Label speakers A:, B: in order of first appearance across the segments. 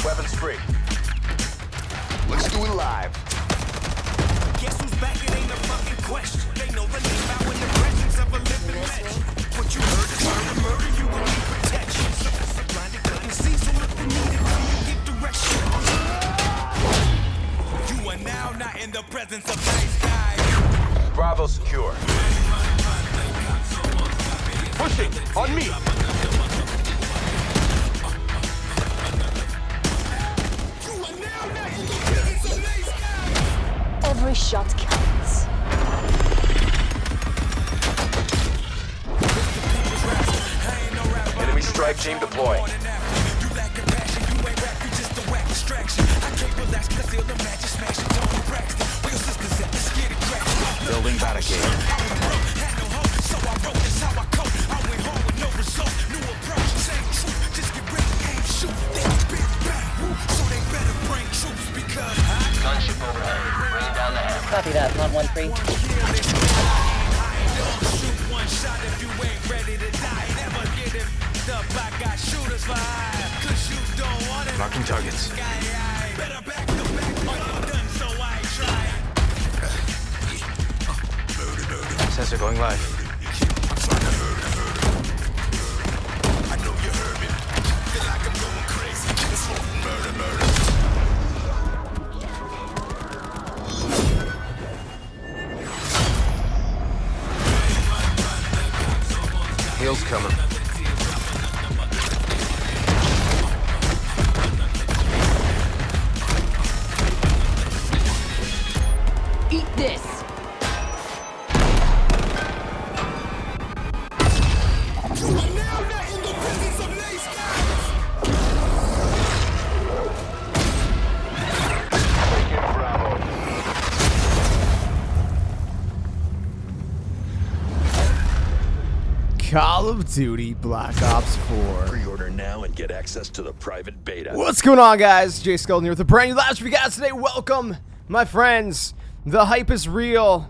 A: Weapons free. Let's do it live.
B: Guess who's back? It ain't a fucking question. They know the name out in the presence of a living legend. What you heard is murder, you gon' need protection. So blinded couldn't see, so look the need it when you give direction. You are now not in the presence of nice guys.
A: Bravo secure. Pushing on me.
C: Every shot counts.
A: Enemy strike team deployed. Building barricade. Gunship overhead. Bring down the hammer.
D: Copy that, on 1-3.
A: Marking targets. Sensor going live. Heels coming.
C: Eat this.
E: Call of Duty Black Ops 4.
F: Pre-order now and get access to the private beta.
E: What's going on, guys? JSkeleton here with a brand new live stream for you guys today. Welcome, my friends. The hype is real.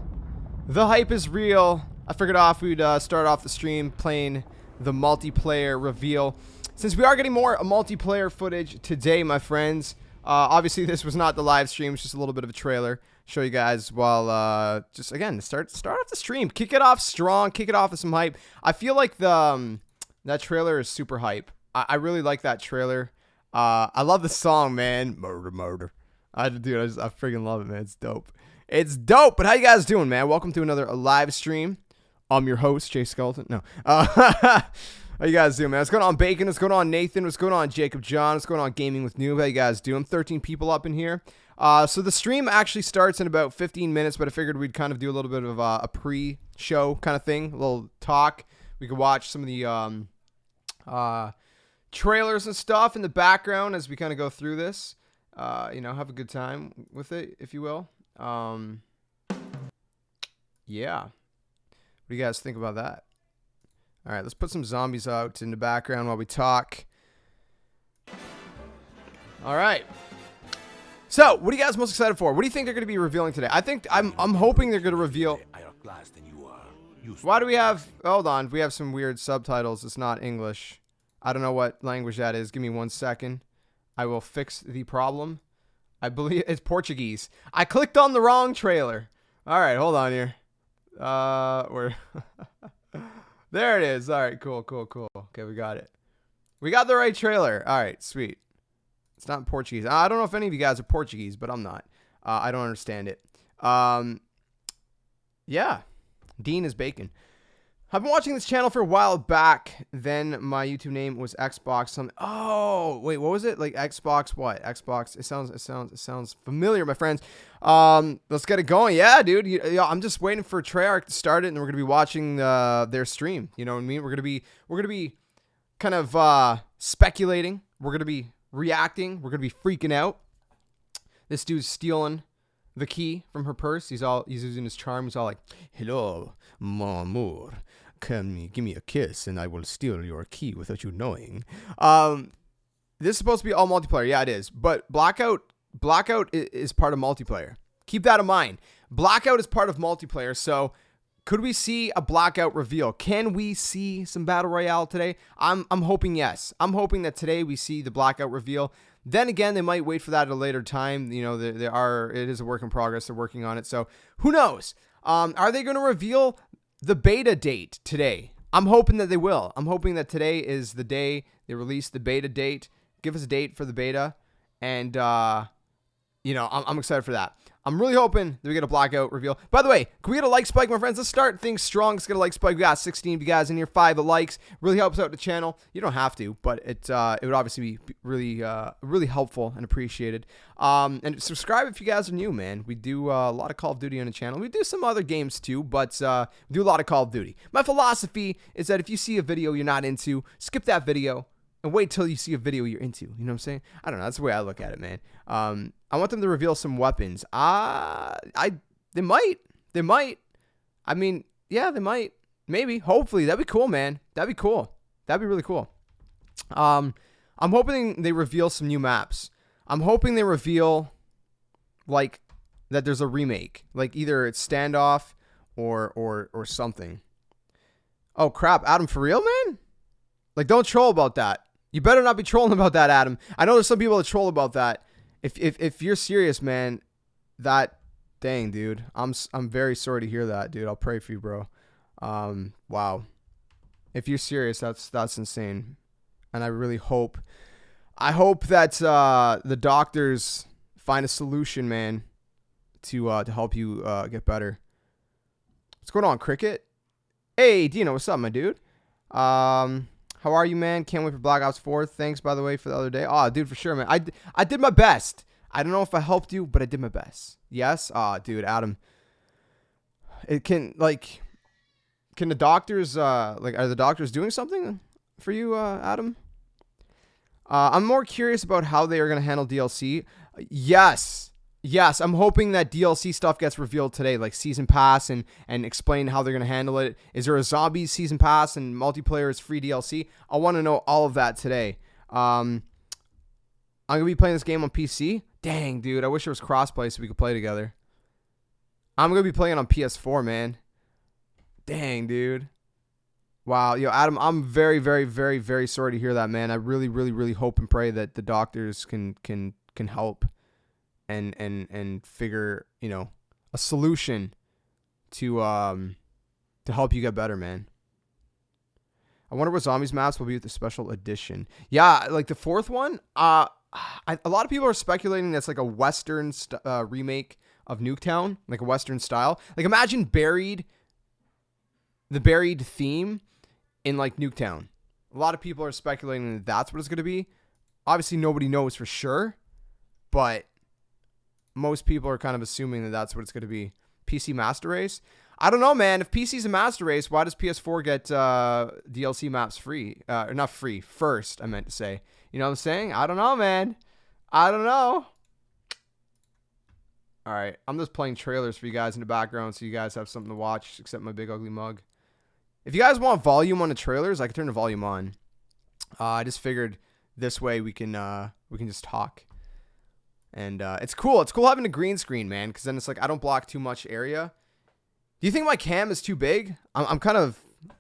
E: The hype is real. I figured we'd start off the stream playing the multiplayer reveal. Since we are getting more multiplayer footage today, my friends. Obviously, this was not the live stream. It's just a little bit of a trailer. Show you guys while just again start off the stream. Kick it off strong. Kick it off with some hype. I feel like the that trailer is super hype. I really like that trailer. I love the song, man. Murder. I freaking love it, man. It's dope. It's dope. But how you guys doing, man? Welcome to another live stream. I'm your host, JSkeleton. No. How you guys doing, man? What's going on, Bacon? What's going on, Nathan? What's going on, Jacob John? What's going on, Gaming with Noob? How you guys doing? 13 people up in here. So the stream actually starts in about 15 minutes, but I figured we'd kind of do a little bit of a pre-show kind of thing, a little talk. We could watch some of the trailers and stuff in the background as we kind of go through this. You know, have a good time with it, if you will. Yeah. What do you guys think about that? All right, let's put some zombies out in the background while we talk. All right. So, what are you guys most excited for? What do you think they're going to be revealing today? I'm hoping they're going to reveal. Why do we have? Hold on, we have some weird subtitles. It's not English. I don't know what language that is. Give me 1 second. I will fix the problem. I believe it's Portuguese. I clicked on the wrong trailer. All right, hold on here. Where? There it is. All right, cool. Okay, we got it. We got the right trailer. All right, sweet. It's not in Portuguese. I don't know if any of you guys are Portuguese, but I'm not. I don't understand it. Yeah. Dean is bacon. I've been watching this channel for a while back. Then my YouTube name was Xbox something. Oh, wait, what was it? Like Xbox what? Xbox. It sounds familiar, my friends. Let's get it going. Yeah, dude. I'm just waiting for Treyarch to start it, and we're gonna be watching their stream. You know what I mean? We're gonna be kind of speculating. We're gonna be reacting. We're gonna be freaking out. This dude's stealing the key from her purse. He's using his charm. He's all like, "Hello, mon amour. Give me a kiss, and I will steal your key without you knowing." This is supposed to be all multiplayer. Yeah, it is. But Blackout is part of multiplayer. Keep that in mind. Blackout is part of multiplayer. So could we see a Blackout reveal? Can we see some Battle Royale today? I'm hoping yes. I'm hoping that today we see the Blackout reveal. Then again, they might wait for that at a later time. You know, it is a work in progress. They're working on it. So who knows? Are they going to reveal the beta date today? I'm hoping that they will. I'm hoping that today is the day they release the beta date. Give us a date for the beta. And, you know, I'm excited for that. I'm really hoping that we get a blackout reveal. By the way, can we get a like spike, my friends? Let's start things strong. Let's get a like spike. We got 16 of you guys in here, 5 likes. Really helps out the channel. You don't have to, but it would obviously be really helpful and appreciated. And subscribe if you guys are new, man. We do a lot of Call of Duty on the channel. We do some other games too, but we do a lot of Call of Duty. My philosophy is that if you see a video you're not into, skip that video and wait till you see a video you're into. You know what I'm saying? I don't know. That's the way I look at it, man. I want them to reveal some weapons. They might. I mean, yeah, they might. Maybe. Hopefully. That'd be cool, man. That'd be cool. That'd be really cool. I'm hoping they reveal some new maps. I'm hoping they reveal, like, that there's a remake. Like, either it's Standoff or something. Oh, crap. Adam, for real, man? Like, don't troll about that. You better not be trolling about that, Adam. I know there's some people that troll about that. If you're serious, man, dang, dude. I'm very sorry to hear that, dude. I'll pray for you, bro. Wow. If you're serious, that's insane. And I really hope that the doctors find a solution, man, to help you get better. What's going on, Cricket? Hey, Dino, what's up, my dude? How are you, man? Can't wait for Black Ops 4. Thanks, by the way, for the other day. Oh, dude, for sure, man. I did my best. I don't know if I helped you, but I did my best. Yes? Oh, dude, Adam. Can the doctors, are the doctors doing something for you, Adam? I'm more curious about how they are going to handle DLC. Yes, I'm hoping that DLC stuff gets revealed today, like Season Pass and explain how they're going to handle it. Is there a Zombies Season Pass and multiplayer is free DLC? I want to know all of that today. I'm going to be playing this game on PC. Dang, dude, I wish there was crossplay so we could play together. I'm going to be playing on PS4, man. Dang, dude. Wow, yo, Adam, I'm very, very, very, very sorry to hear that, man. I really, really, really hope and pray that the doctors can help. And figure, you know, a solution to help you get better, man. I wonder what Zombies maps will be with the special edition. Yeah, like the 4th one. A lot of people are speculating that's like a Western remake of Newtown, like a Western style. Like imagine the buried theme in like Newtown. A lot of people are speculating that that's what it's going to be. Obviously, nobody knows for sure, but most people are kind of assuming that that's what it's going to be. PC Master Race? I don't know, man. If PC's a Master Race, why does PS4 get DLC maps free? Or not free. First, I meant to say. You know what I'm saying? I don't know, man. I don't know. All right. I'm just playing trailers for you guys in the background so you guys have something to watch except my big ugly mug. If you guys want volume on the trailers, I can turn the volume on. I just figured this way we can just talk. And it's cool. It's cool having a green screen, man, because then it's like I don't block too much area. Do you think my cam is too big? I'm kind of a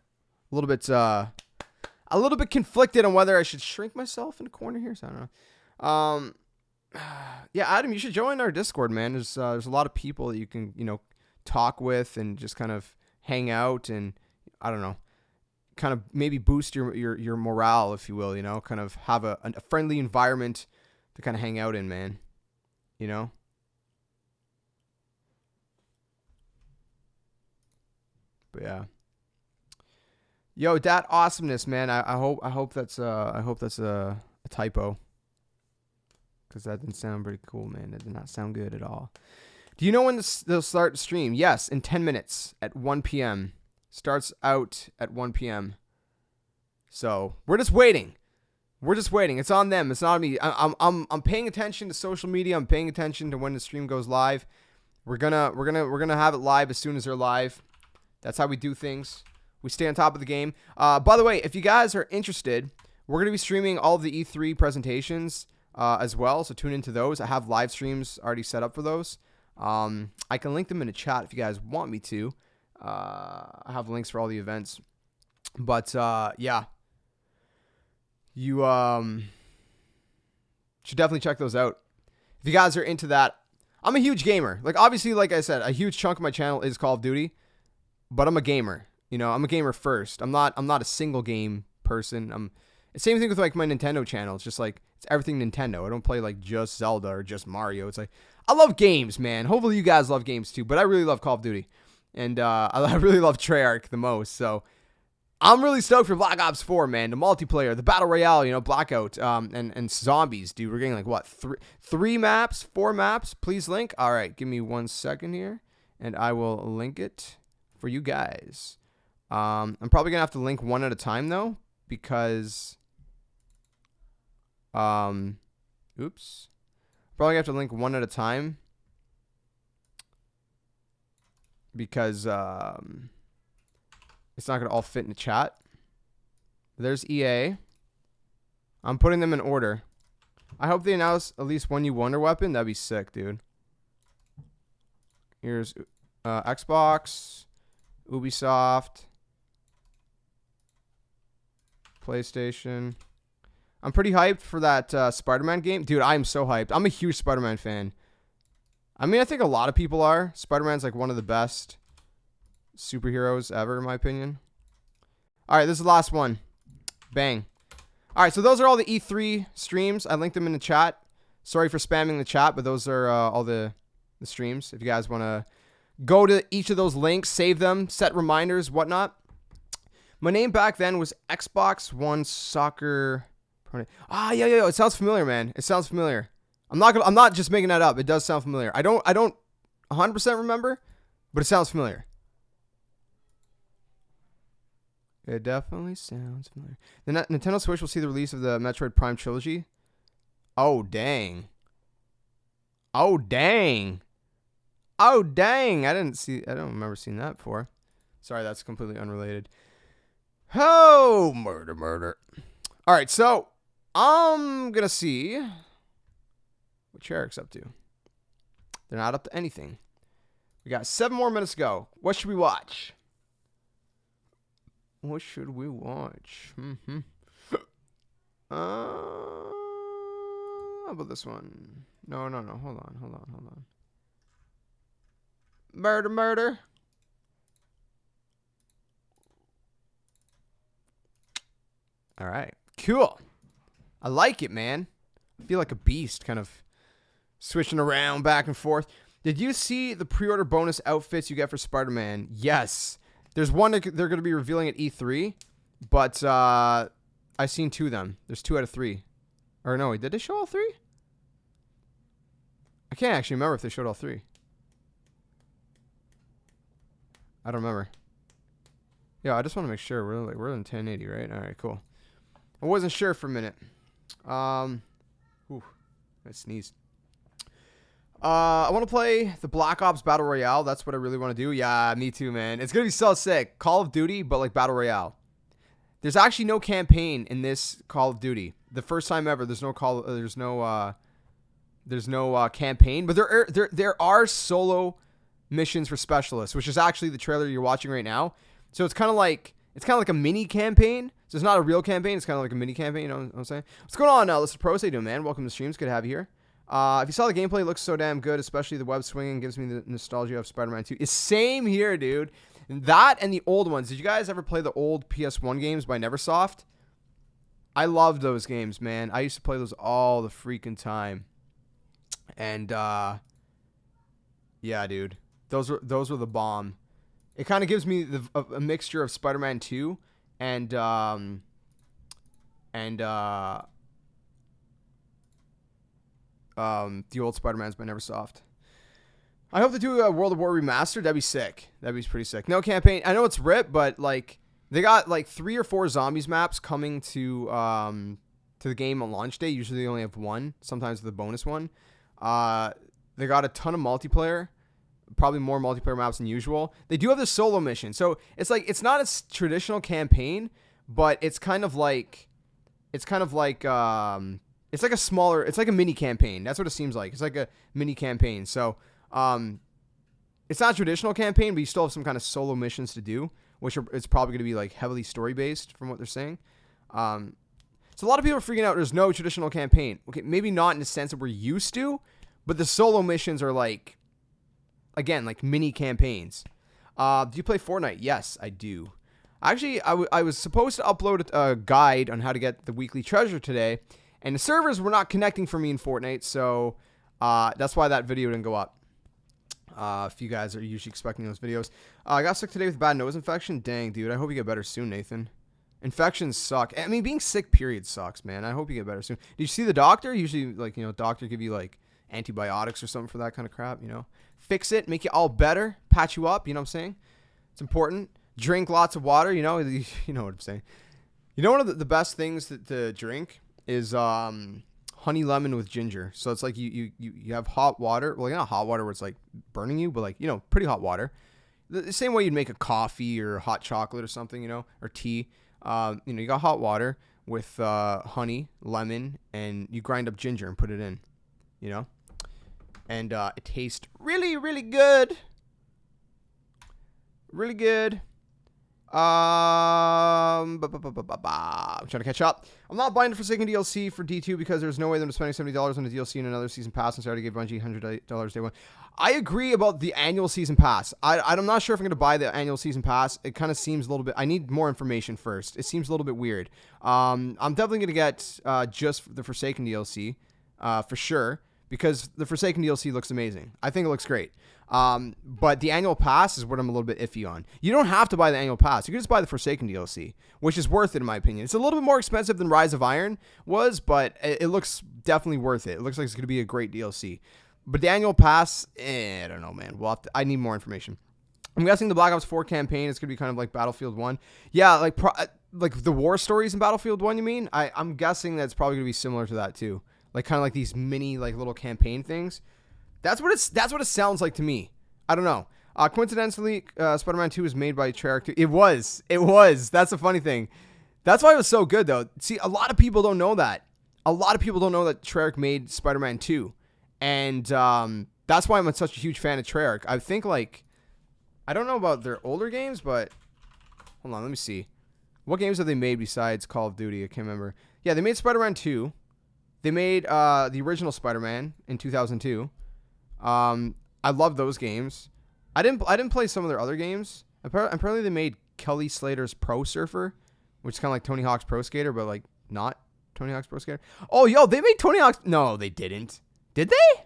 E: little bit conflicted on whether I should shrink myself in the corner here. So I don't know. Yeah, Adam, you should join our Discord, man. There's a lot of people that you can talk with and just kind of hang out and I don't know, kind of maybe boost your morale, if you will. Kind of have a friendly environment to kind of hang out in, man. But yeah. Yo, that awesomeness, man. I hope that's a typo. Because that didn't sound pretty cool, man. That did not sound good at all. Do you know when they'll start the stream? Yes, in 10 minutes at 1 p.m. Starts out at 1 p.m. So we're just waiting. It's on them. It's not on me. I'm paying attention to social media. I'm paying attention to when the stream goes live. We're gonna have it live as soon as they're live. That's how we do things. We stay on top of the game. By the way, if you guys are interested, we're gonna be streaming all of the E3 presentations as well. So tune into those. I have live streams already set up for those. I can link them in the chat if you guys want me to. I have links for all the events. But yeah. Should definitely check those out. If you guys are into that. I'm a huge gamer. Like, obviously, like I said, a huge chunk of my channel is Call of Duty, but I'm a gamer. You know, I'm a gamer first. I'm not a single game person. Same thing with like my Nintendo channel. It's just like, it's everything Nintendo. I don't play like just Zelda or just Mario. It's like, I love games, man. Hopefully you guys love games too, but I really love Call of Duty. And I really love Treyarch the most. So I'm really stoked for Black Ops 4, man. The multiplayer, the Battle Royale, you know, Blackout, and zombies, dude. We're getting like, what, three maps, 4 maps? Please link. All right, give me 1 second here, and I will link it for you guys. I'm probably going to have to link one at a time, though, because... oops. Probably have to link one at a time because it's not gonna all fit in the chat. There's EA. I'm putting them in order. I hope they announce at least one new Wonder Weapon. That'd be sick, dude. Here's Xbox, Ubisoft, PlayStation. I'm pretty hyped for that Spider-Man game. Dude, I'm so hyped. I'm a huge Spider-Man fan. I mean, I think a lot of people are. Spider-Man's like one of the best superheroes ever, in my opinion. All right, this is the last one. Bang. All right, so those are all the E3 streams. I linked them in the chat. Sorry for spamming the chat, but those are all the streams. If you guys want to go to each of those links, save them, set reminders, whatnot. My name back then was Xbox One Soccer... Ah, yeah. It sounds familiar, man. It sounds familiar. I'm not just making that up. It does sound familiar. I don't 100% remember, but it sounds familiar. It definitely sounds familiar. The Nintendo Switch will see the release of the Metroid Prime trilogy. Oh, dang. Oh, dang. Oh, dang. I don't remember seeing that before. Sorry, that's completely unrelated. Oh, murder. All right, so I'm going to see what Treyarch's up to. They're not up to anything. We got 7 more minutes to go. What should we watch? What should we watch? How about this one? No. Hold on. Murder. All right. Cool. I like it, man. I feel like a beast, kind of switching around back and forth. Did you see the pre-order bonus outfits you get for Spider-Man? Yes. There's one that they're going to be revealing at E3, but I've seen 2 of them. There's 2 out of 3. Or no, did they show all 3? I can't actually remember if they showed all 3. I don't remember. Yeah, I just want to make sure we're in 1080, right? All right, cool. I wasn't sure for a minute. Ooh, I sneezed. I want to play the Black Ops Battle Royale. That's what I really want to do. Yeah, me too, man. It's going to be so sick. Call of Duty, but like Battle Royale. There's actually no campaign in this Call of Duty. The first time ever, there's no campaign, but there are solo missions for specialists, which is actually the trailer you're watching right now. So it's kind of like a mini campaign. So it's not a real campaign. It's kind of like a mini campaign. You know what I'm saying? What's going on now? Listen, Pros, how you doing, man? Welcome to the streams. Good to have you here. If you saw the gameplay, it looks so damn good, especially the web swinging. Gives me the nostalgia of Spider-Man 2. It's same here, dude. That and the old ones. Did you guys ever play the old PS1 games by Neversoft? I loved those games, man. I used to play those all the freaking time. And yeah, dude. Those were the bomb. It kind of gives me a mixture of Spider-Man 2 and the old Spider-Mans by Neversoft. I hope to do a World of War remaster. That'd be sick. That'd be pretty sick. No campaign. I know it's RIP, but like they got like 3 or 4 zombies maps coming to the game on launch day. Usually they only have 1. Sometimes the bonus one. They got a ton of multiplayer. Probably more multiplayer maps than usual. They do have the solo mission. So it's like it's not a traditional campaign, but it's kind of like it's like a smaller, it's like a mini campaign. That's what it seems like. It's like a mini campaign. So it's not a traditional campaign, but you still have some kind of solo missions to do, which it's probably going to be like heavily story based from what they're saying. So So a lot of people are freaking out. There's no traditional campaign. Okay, maybe not in the sense that we're used to, but the solo missions are like, again, like mini campaigns. Do you play Fortnite? Yes, I do. Actually, I was supposed to upload a guide on how to get the weekly treasure today, and the servers were not connecting for me in Fortnite, so that's why that video didn't go up. If you guys are usually expecting those videos. I got sick today with a bad nose infection. Dang, dude. I hope you get better soon, Nathan. Infections suck. I mean, being sick, period, sucks, man. I hope you get better soon. Did you see the doctor? Usually, like, you know, doctor give you, like, antibiotics or something for that kind of crap, you know? Fix it, make you all better, patch you up, you know what I'm saying? It's important. Drink lots of water, you know? You know what I'm saying. You know, one of the best things to drink is honey lemon with ginger. So it's like you have hot water. Well, not hot water where it's, like, burning you, but, like, you know, pretty hot water. The same way you'd make a coffee or hot chocolate or something, you know, or tea. You know, you got hot water with honey, lemon, and you grind up ginger and put it in, you know? And it tastes really, really good. Really good. I'm trying to catch up. I'm not buying the Forsaken DLC for D2 because there's no way I'm spending $70 on the DLC and another season pass since I already gave Bungie $100 day one. I agree about the annual season pass. I'm not sure if I'm going to buy the annual season pass. It kind of seems a little bit... I need more information first. It seems a little bit weird. I'm definitely going to get just the Forsaken DLC for sure, because the Forsaken DLC looks amazing. I think it looks great. But the annual pass is what I'm a little bit iffy on. You don't have to buy the annual pass. You can just buy the Forsaken DLC, which is worth it in my opinion. It's a little bit more expensive than Rise of Iron was, but it looks definitely worth it. It looks like it's going to be a great DLC. But the annual pass, I don't know, man. I need more information. I'm guessing the Black Ops 4 campaign is going to be kind of like Battlefield 1. Yeah, like the war stories in Battlefield 1, you mean? I'm guessing that's probably going to be similar to that too. Like kind of like these mini like little campaign things. That's what it sounds like to me. I don't know. Coincidentally, Spider-Man 2 was made by Treyarch too. It was. That's the funny thing. That's why it was so good though. See, a lot of people don't know that. A lot of people don't know that Treyarch made Spider-Man 2. And that's why I'm such a huge fan of Treyarch. I think like, I don't know about their older games, but hold on, let me see. What games have they made besides Call of Duty? I can't remember. Yeah, they made Spider-Man 2. They made the original Spider-Man in 2002. I love those games. I didn't play some of their other games. Apparently they made Kelly Slater's Pro Surfer, which is kind of like Tony Hawk's Pro Skater, but like not Tony Hawk's Pro Skater. Oh, yo, they made Tony Hawk's... No, they didn't. Did they?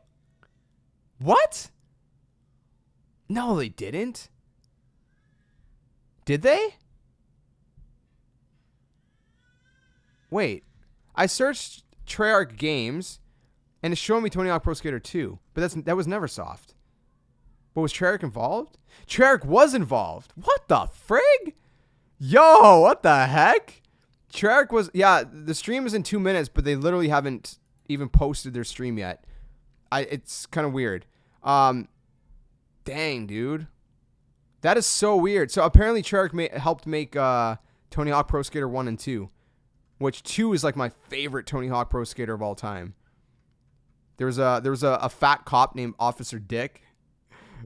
E: What? No, they didn't. Did they? Wait. I searched Treyarch games, and it's showing me Tony Hawk Pro Skater 2. But that was Neversoft. But was Treyarch involved? Treyarch was involved. What the frig? Yo, what the heck? Treyarch was... Yeah, the stream is in 2 minutes, but they literally haven't even posted their stream yet. It's kind of weird. Dang, dude. That is so weird. So apparently Treyarch helped make Tony Hawk Pro Skater 1 and 2. Which 2 is like my favorite Tony Hawk Pro Skater of all time. There was a fat cop named Officer Dick.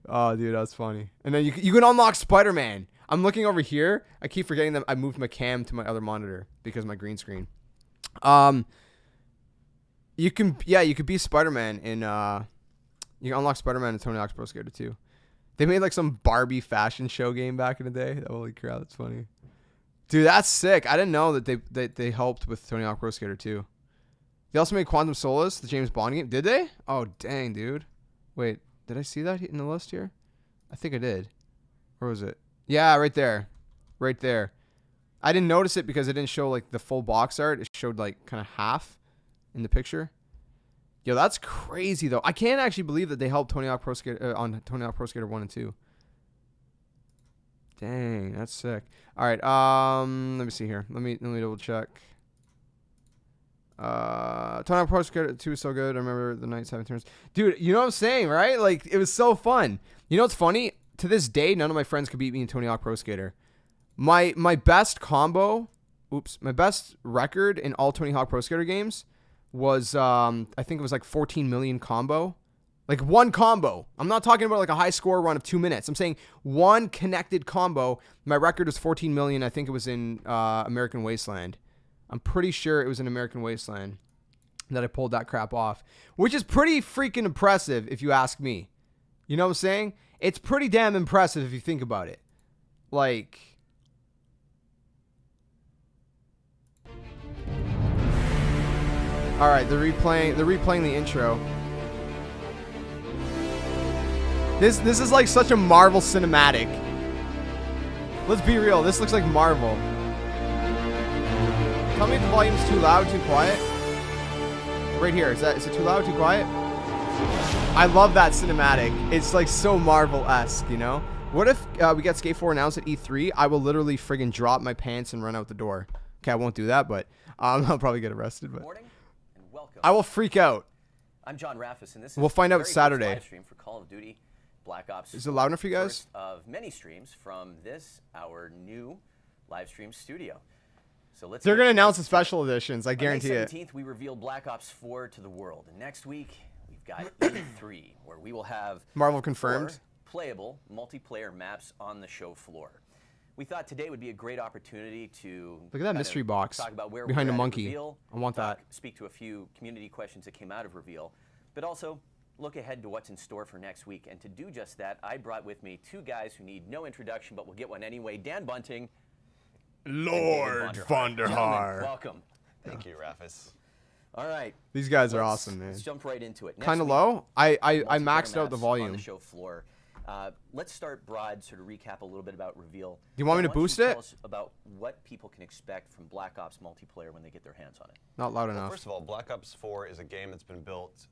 E: Oh, dude, that's funny. And then you can unlock Spider-Man. I'm looking over here. I keep forgetting that I moved my cam to my other monitor because of my green screen. You could be Spider-Man in you can unlock Spider-Man in Tony Hawk's Pro Skater 2. They made like some Barbie fashion show game back in the day. Holy crap, that's funny. Dude, that's sick. I didn't know that they helped with Tony Hawk Pro Skater 2. They also made Quantum Solace, the James Bond game. Did they? Oh, dang, dude. Wait, did I see that in the list here? I think I did. Where was it? Yeah, right there. Right there. I didn't notice it because it didn't show like the full box art. It showed like kind of half in the picture. Yo, that's crazy though. I can't actually believe that they helped Tony Hawk Pro Skater on Tony Hawk Pro Skater 1 and 2. Dang, that's sick. All right, let me see here. Let me double check. Tony Hawk Pro Skater 2 is so good. I remember the nights having turns. Dude, you know what I'm saying, right? Like, it was so fun. You know what's funny? To this day, none of my friends could beat me in Tony Hawk Pro Skater. My best combo, my best record in all Tony Hawk Pro Skater games was, I think it was like 14 million combo. Like one combo. I'm not talking about like a high score run of 2 minutes. I'm saying one connected combo. My record was 14 million. I think it was in American Wasteland. I'm pretty sure it was in American Wasteland that I pulled that crap off, which is pretty freaking impressive if you ask me. You know what I'm saying? It's pretty damn impressive if you think about it. Like, all right, they're replaying the intro. This is like such a Marvel cinematic. Let's be real, this looks like Marvel. Tell me if the volume's too loud, too quiet. Right here, is it too loud, too quiet? I love that cinematic. It's like so Marvel-esque, you know? What if we get Skate 4 announced at E3? I will literally friggin' drop my pants and run out the door. Okay, I won't do that, but I'll probably get arrested. But
D: Morning and welcome.
E: I will freak out.
D: I'm John Raffis, and this is
E: We'll find out
D: very first
E: Saturday.
D: live stream for Call of Duty Black Ops.
E: Is it loud enough for you guys?
D: First of many streams from this, our new live stream studio. So let's.
E: They're
D: get
E: gonna announce
D: to
E: the special editions. I guarantee
D: On May
E: it.
D: 17th, we revealed Black Ops 4 to the world, and next week we've got E3, where we will have
E: Marvel confirmed.
D: 4 playable multiplayer maps on the show floor. We thought today would be a great opportunity to
E: Look at that
D: kind
E: mystery
D: of
E: box
D: talk about where
E: behind
D: we're
E: a
D: at
E: monkey.
D: Reveal,
E: I want that.
D: speak to a few community questions that came out of Reveal, but also look ahead to what's in store for next week. And to do just that, I brought with me 2 guys who need no introduction, but will get one anyway. Dan Bunting.
E: Lord
D: Gentlemen, welcome.
G: Thank you, Raffis.
D: All right.
E: These guys are
D: Let's-
E: awesome, man.
D: Let's jump right into it. Next
E: Kind of
D: week,
E: low. I
D: multiplayer
E: maxed out the
D: maps
E: volume.
D: on the show floor. Let's start broad, sort of recap a little bit about Reveal.
E: Do you want me to
D: Why don't
E: boost
D: tell
E: it?
D: us about what people can expect from Black Ops multiplayer when they get their hands on it.
E: Not loud
G: Well,
E: enough.
G: first of all, Black Ops 4 is a game that's been built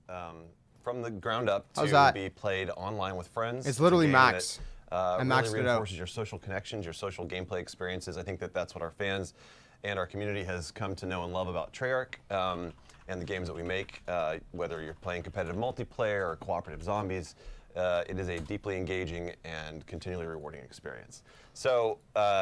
G: from the ground up
E: How's
G: to
E: that?
G: be played online with friends.
E: It's literally
G: a game
E: max.
G: That,
E: I
G: really
E: maxed it out.
G: reinforces your social connections, your social gameplay experiences. I think that that's what our fans and our community has come to know and love about Treyarch and the games that we make. Whether you're playing competitive multiplayer or cooperative zombies, it is a deeply engaging and continually rewarding experience. So,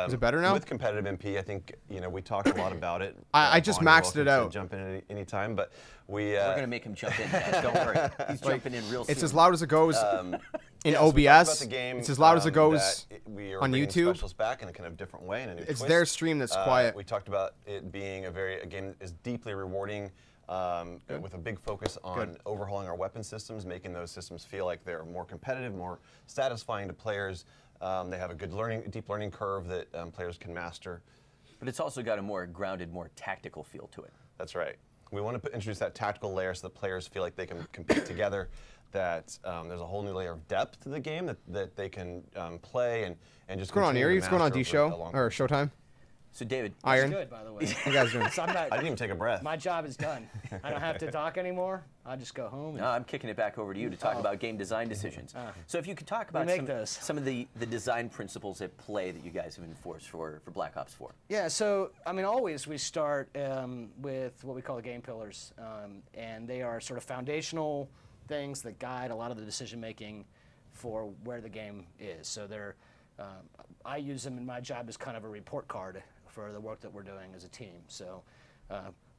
E: Is it better now?
G: With competitive MP, I think we talked a lot about it.
E: I just
G: Vaughn, you're
E: maxed it
G: welcome to
E: out.
G: Jump in any time, but we.
D: We're going to make him jump in, guys. Don't worry. He's jumping in real soon.
E: It's as loud as it goes in
G: yeah, so we talked
E: OBS.
G: about the game,
E: It's as loud as it goes
G: we are
E: on
G: bringing
E: YouTube.
G: Specials back in a kind of different way, in a new
E: It's
G: twist.
E: their stream that's quiet.
G: We talked about it being a game that is deeply rewarding, with a big focus on overhauling our weapon systems, making those systems feel like they're more competitive, more satisfying to players. They have a good deep learning curve that players can master.
D: But it's also got a more grounded, more tactical feel to it.
G: That's right. We want to introduce that tactical layer so that players feel like they can compete together, that there's a whole new layer of depth to the game that they can play and just
E: What's going on,
G: continue to
E: Erie? What's going on,
G: master
E: D-Show?
G: over a long
E: Or Showtime?
D: So, David,
E: Iron?
H: Good, by the way.
E: How you guys doing?
H: So I'm not,
G: I didn't even take a breath.
H: my job is done. I don't have to talk anymore. I'll just go home.
D: no, I'm kicking it back over to you to talk about game design decisions. So if you could talk about
H: make those.
D: some of the design principles at play that you guys have enforced for Black Ops 4.
H: Yeah, so, I mean, always we start with what we call the game pillars. And they are sort of foundational things that guide a lot of the decision making for where the game is. So they're, I use them in my job as kind of a report card for the work that we're doing as a team. So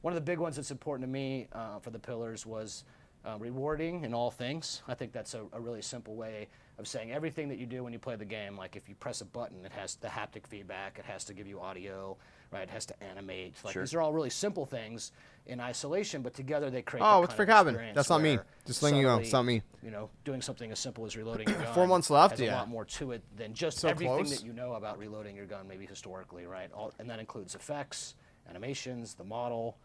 H: one of the big ones that's important to me for the pillars was rewarding in all things. I think that's a really simple way of saying everything that you do when you play the game. Like if you press a button, it has the haptic feedback, it has to give you audio, right? It has to animate. Like
D: Sure.
H: These are all really simple things in isolation, but together they create.
E: Oh,
H: that
E: what's
H: kind of
E: frick happened?
H: experience
E: That's not me.
H: where
E: Just letting you know, it's
H: suddenly,
E: not me.
H: You know, doing something as simple as reloading your gun.
E: 4 months left,
H: has
E: yeah.
H: a lot more to it than just
E: So
H: everything
E: close.
H: that you know about reloading your gun, maybe historically, right? And that includes effects, animations, the model,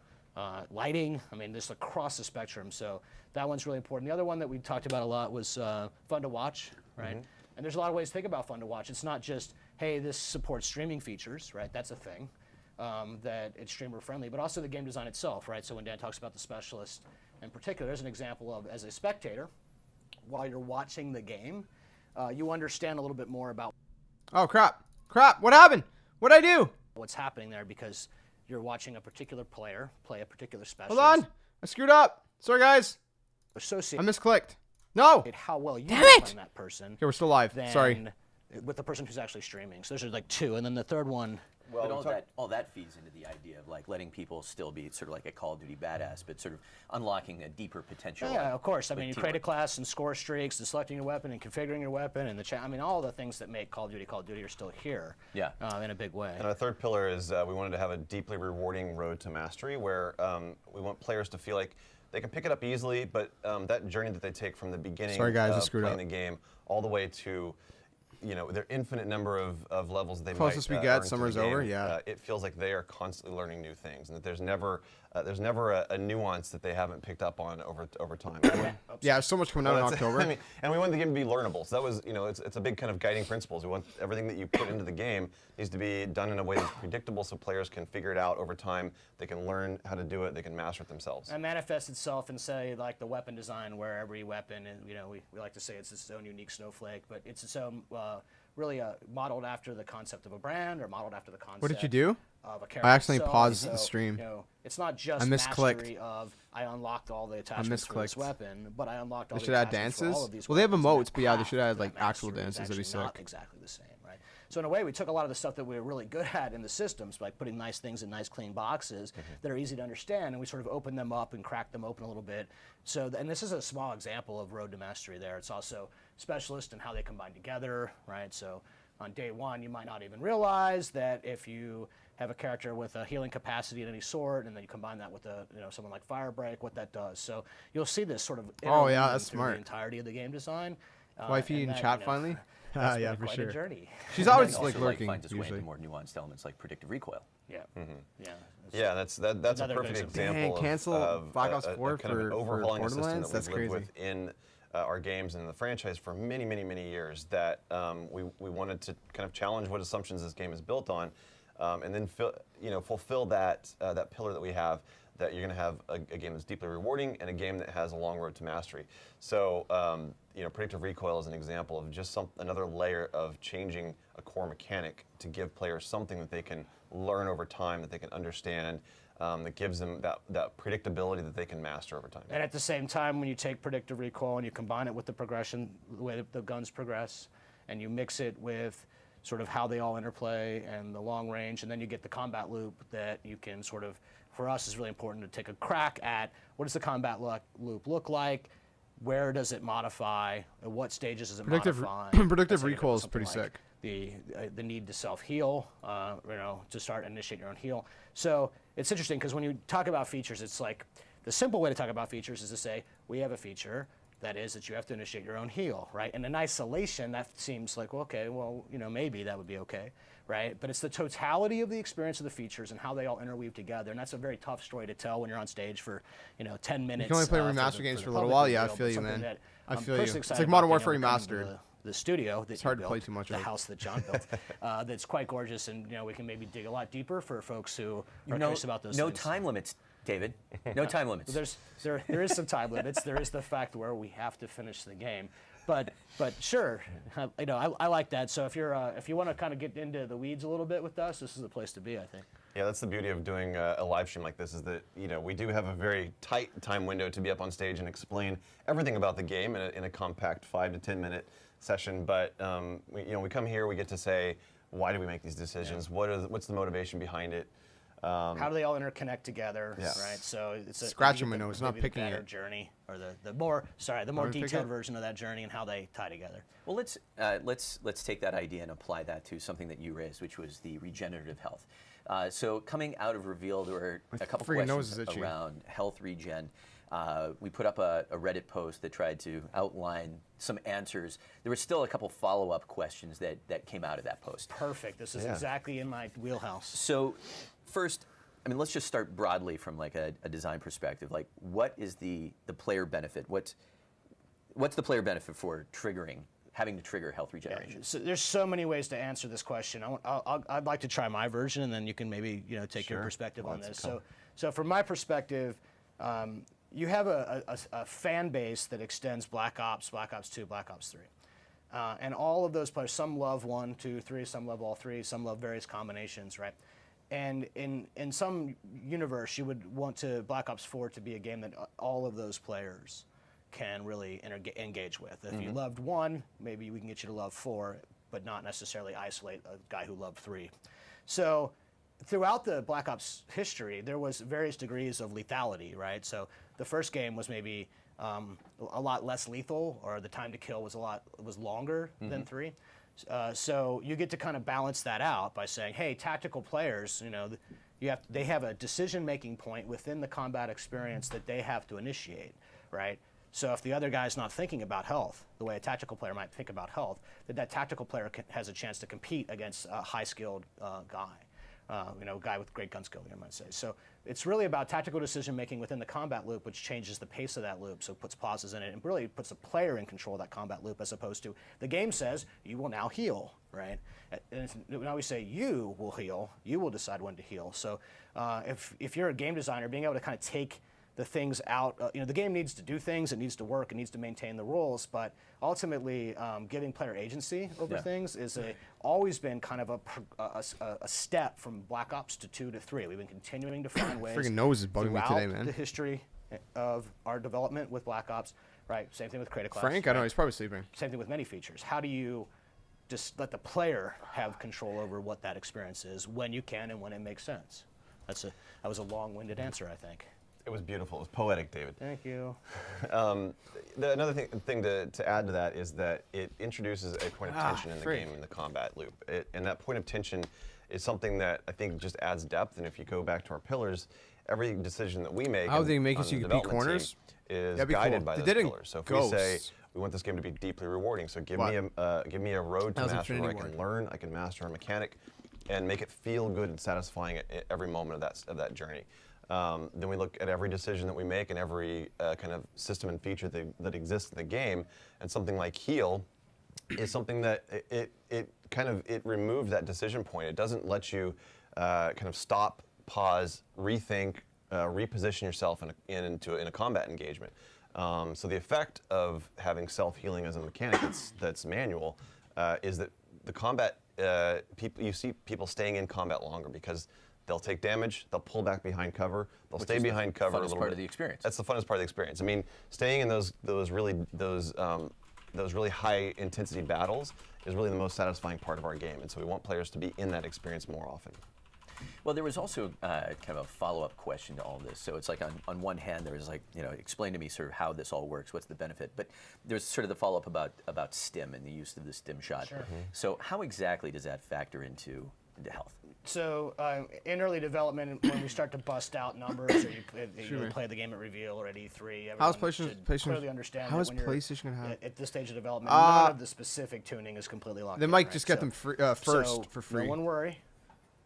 H: lighting. I mean, just across the spectrum. So that one's really important. The other one that we talked about a lot was fun to watch, right? And there's a lot of ways to think about fun to watch. It's not just, hey, this supports streaming features, right? That's a thing. That it's streamer friendly, but also the game design itself, right? So when Dan talks about the specialist in particular, there's an example of, as a spectator, while you're watching the game, you understand a little bit more about
E: Oh, crap. Crap. What happened? What'd I do?
H: what's happening there because you're watching a particular player play a particular
E: Hold
H: specialist.
E: on. I screwed up. Sorry, guys. I
H: Associate
E: misclicked. No.
H: how well you
E: Damn
H: are
E: it!
H: playing that person
E: Okay, we're still live.
H: than
E: Sorry.
H: with the person who's actually streaming. So those are like 2, and then the third one
G: Well,
D: But all that feeds into the idea of like letting people still be sort of like a Call of Duty badass, but sort of unlocking a deeper potential.
H: Yeah, of course. I mean, you create a
D: teamwork.
H: class and score streaks and selecting your weapon and configuring your weapon and I mean, all the things that make Call of Duty are still here.
D: Yeah.
H: In a big way.
G: And our third pillar is we wanted to have a deeply rewarding road to mastery where we want players to feel like they can pick it up easily, but that journey that they take from the beginning
E: Sorry, guys, I
G: of
E: screwed
G: playing
E: up.
G: the game all the way to their infinite number of levels that they
E: Closest we
G: might
E: get,
G: earn to
E: summer's
G: the game,
E: over, yeah.
G: it feels like they are constantly learning new things, and that there's never a nuance that they haven't picked up on over time.
E: Yeah, there's so much coming out in October.
G: I mean, and we want the game to be learnable. So that was, it's a big kind of guiding principles. We want everything that you put into the game needs to be done in a way that's predictable, so players can figure it out over time. They can learn how to do it. They can master it themselves.
H: And manifests itself in, say, like the weapon design, where every weapon, and we like to say it's its own unique snowflake, but it's its own really modeled after the concept of a brand or modeled after the concept.
E: What did you do?
H: Of a character.
E: I accidentally
H: itself.
E: paused
H: So,
E: the stream.
H: It's not just
E: I misclicked.
H: mastery of I unlocked all the attachments for this
E: misclicked.
H: weapon, but I unlocked all
E: They
H: the
E: should add
H: attachments for all
E: dances?
H: of these
E: Well, they have
H: weapons, and
E: emotes, but yeah, they
H: path
E: should add,
H: to
E: like,
H: that
E: actual
H: mastery is
E: dances. That'd be
H: actually not
E: sick.
H: exactly the same, right? So in a way, we took a lot of the stuff that we were really good at in the systems, like putting nice things in nice clean boxes that are easy to understand, and we sort of opened them up and cracked them open a little bit. So, and this is a small example of road to mastery there. It's also specialist and how they combine together, right? So on day one, you might not even realize that if you have a character with a healing capacity of any sort, and then you combine that with someone like Firebreak, what that does. So you'll see this sort of
E: Oh, yeah,
H: interweaving
E: that's
H: through
E: smart.
H: the entirety of the game design.
E: Wifey
H: and
E: in
H: that,
E: chat finally?
H: that's
E: Yeah,
H: been
E: for
H: quite
E: sure.
H: a journey.
E: She's
D: And
E: always
D: then
E: like
D: also,
E: lurking
D: finds its way
E: usually.
D: into more nuanced elements like predictive recoil.
H: Yeah. Yeah.
G: Yeah, that's a
H: Another
G: perfect
H: good
G: example
E: Dang,
G: of,
E: cancel
G: of
E: Black Ops
G: a
E: 4
G: kind of an
E: for
G: overhauling a system
E: Borderlands?
G: that
E: That's
G: we've lived
E: crazy.
G: with in our games and the franchise for many, many, many years. That we wanted to kind of challenge what assumptions this game is built on, and then fulfill that pillar that we have. That you're going to have a game that's deeply rewarding and a game that has a long road to mastery. So, predictive recoil is an example of just another layer of changing a core mechanic to give players something that they can learn over time, that they can understand, that gives them that predictability that they can master over time.
H: And at the same time, when you take predictive recoil and you combine it with the progression, the way the guns progress, and you mix it with sort of how they all interplay and the long range, and then you get the combat loop that you can sort of, for us, is really important to take a crack at what does the combat loop look like, where does it modify, at what stages does it modify.
E: Predictive
H: Let's say
E: recoil is
H: something
E: pretty
H: like
E: sick.
H: The need to self-heal, to start initiate your own heal. So it's interesting because when you talk about features, it's like the simple way to talk about features is to say we have a feature that is that you have to initiate your own heal, right? And in isolation, that seems like, well, okay, well, maybe that would be okay, right? But it's the totality of the experience of the features and how they all interweave together, and that's a very tough story to tell when you're on stage for 10 minutes.
E: You can only play
H: for
E: remaster
H: the-
E: games
H: the
E: for a little
H: public
E: while.
H: reveal,
E: Yeah, I
H: but
E: feel you,
H: something
E: man.
H: that
E: I
H: I'm
E: feel you.
H: personally
E: It's
H: excited
E: like Modern
H: about
E: Warfare
H: being able to come
E: Remastered.
H: into The studio that
E: It's hard
H: you
E: to play
H: built,
E: too much
H: the
E: of it.
H: house that John built, that's quite gorgeous, and we can maybe dig a lot deeper for folks who are curious about those
D: no
H: things.
D: time limits, David. No time limits.
H: There is some time limits. There is the fact where we have to finish the game, but sure, I like that. So if you want to kind of get into the weeds a little bit with us, this is the place to be, I think.
G: Yeah, that's the beauty of doing a live stream like this, is that we do have a very tight time window to be up on stage and explain everything about the game in a compact 5 to 10 minute session. But we come here, we get to say, why do we make these decisions? Yeah. What's the motivation behind it?
H: How do they all interconnect together?
G: Yes.
H: Right. So it's
E: Scratching my nose, not
H: maybe the
E: picking
H: better
E: it.
H: journey, or the more
E: me pick
H: detailed
E: it?
H: version of that journey and how they tie together.
D: Well, let's take that idea and apply that to something that you raised, which was the regenerative health. So coming out of Reveal, there were a couple
E: freaking nose
D: questions
E: is itchy.
D: around health regen. We put up a Reddit post that tried to outline some answers. There were still a couple follow-up questions that came out of that post.
H: Perfect. This is exactly in my wheelhouse.
D: So first, let's just start broadly from like a design perspective. Like, what is the player benefit? What's the player benefit for having to trigger health regeneration?
H: So there's so many ways to answer this question. I'd like to try my version, and then you can maybe take your perspective on this. So from my perspective, you have a fan base that extends Black Ops 2, Black Ops 3. And all of those players, some love 1, 2, 3, some love all 3, some love various combinations, right? And in some universe, you would want Black Ops 4 to be a game that all of those players can really engage with. If you loved 1, maybe we can get you to love 4, but not necessarily isolate a guy who loved 3. So throughout the Black Ops history, there was various degrees of lethality, right? So the first game was maybe a lot less lethal, or the time to kill was longer than 3. So you get to kind of balance that out by saying, hey, tactical players, they have a decision-making point within the combat experience that they have to initiate, right? So if the other guy's not thinking about health the way a tactical player might think about health, that tactical player has a chance to compete against a high-skilled guy. A guy with great gun skill, you might say. So it's really about tactical decision-making within the combat loop, which changes the pace of that loop, so it puts pauses in it, and really puts the player in control of that combat loop, as opposed to the game says, you will now heal, right? And now we say, you will heal, you will decide when to heal. So if you're a game designer, being able to kind of take the things out, the game needs to do things, it needs to work, it needs to maintain the rules, but ultimately giving player agency over things is always been kind of a step from Black Ops to 2 to 3. We've been continuing to find ways
E: Freaking nose is bugging me
H: throughout
E: today, man.
H: the history of our development with Black Ops, right? Same thing with Creative Class.
E: Frank, I know he's probably sleeping.
H: Same thing with many features. How do you just let the player have control over what that experience is when you can and when it makes sense? That was a long-winded answer, I think.
G: It was beautiful. It was poetic, David.
H: Thank you.
G: Another thing to add to that is that it introduces a point of tension in the game, in the combat loop. And that point of tension is something that I think just adds depth. And if you go back to our pillars, every decision that we make
E: How they make it
G: on
E: so
G: the
E: you can beat
G: development
E: corners?
G: team is
E: That'd be
G: guided
E: cool.
G: by
E: They
G: those
E: did in
G: pillars. So if we say
E: Ghosts.
G: we want this game to be deeply rewarding, so give
E: What?
G: me a road to
E: That was
G: master where I
E: Infinity
G: can
E: Ward.
G: learn, I can master a mechanic, and make it feel good and satisfying at every moment of that journey. Then we look at every decision that we make and every kind of system and feature that exists in the game, and something like heal is something that it removes that decision point. It doesn't let you kind of stop, pause, rethink, reposition yourself in a combat engagement. So the effect of having self-healing as a mechanic that's manual is that the combat you see people staying in combat longer because they'll take damage, they'll pull back behind cover, they'll stay behind cover a little bit.
D: Funnest part of the experience.
G: That's the funnest part of the experience. I mean, staying in those really high intensity battles is really the most satisfying part of our game, and so we want players to be in that experience more often.
D: Well, there was also kind of a follow-up question to all this. So it's like on one hand, there was like, explain to me sort of how this all works, what's the benefit? But there's sort of the follow-up about stim and the use of the stim shot.
H: Sure.
D: So how exactly does that factor into health?
H: So in early development, when we start to bust out numbers, or you play the game at reveal or at E3,
E: How's
H: everyone
E: PlayStation-
H: should
E: PlayStation-
H: clearly understand
E: how
H: that
E: is
H: when you're
E: PlayStation gonna have-
H: at this stage of development, none of the specific tuning is completely locked
E: They
H: in.
E: might
H: right?
E: just get
H: So-
E: them first
H: so
E: for free.
H: No one worry.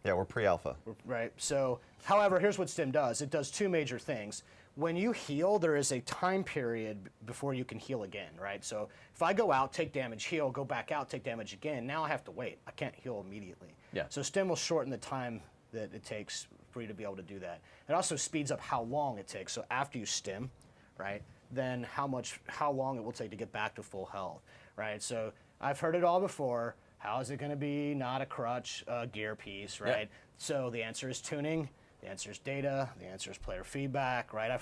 G: Yeah, we're pre-alpha.
H: Right. So, however, here's what stim does. It does two major things. When you heal, there is a time period before you can heal again, right? So if I go out, take damage, heal, go back out, take damage again, now I have to wait. I can't heal immediately.
D: Yeah.
H: So stim will shorten the time that it takes for you to be able to do that. It also speeds up how long it takes. So after you stim, right, then how long it will take to get back to full health, right? So I've heard it all before. How is it going to be not a crutch, gear piece, right?
D: Yeah.
H: So the answer is tuning. The answer is data. The answer is player feedback, right?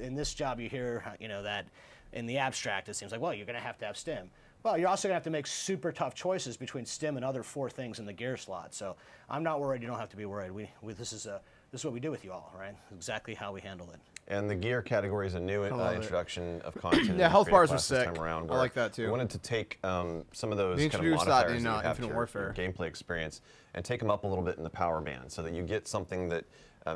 H: In this job you hear, that in the abstract it seems like, well, you're going to have stim. Well, you're also going to have to make super tough choices between stim and other 4 things in the gear slot. So I'm not worried. You don't have to be worried. This is what we do with you all, right? Exactly how we handle it.
G: And the gear category is a new
E: love it.
G: introduction of content.
E: Yeah,
G: in
E: health
G: Creative
E: bars are
G: Class this
E: sick.
G: time around,
E: I like that too.
G: We wanted to take some of those
E: They
G: kind of
E: introduced that
G: modifiers
E: in,
G: that you have
E: Infinite
G: to
E: Warfare.
G: your gameplay experience and take them up a little bit in the power band so that you get something that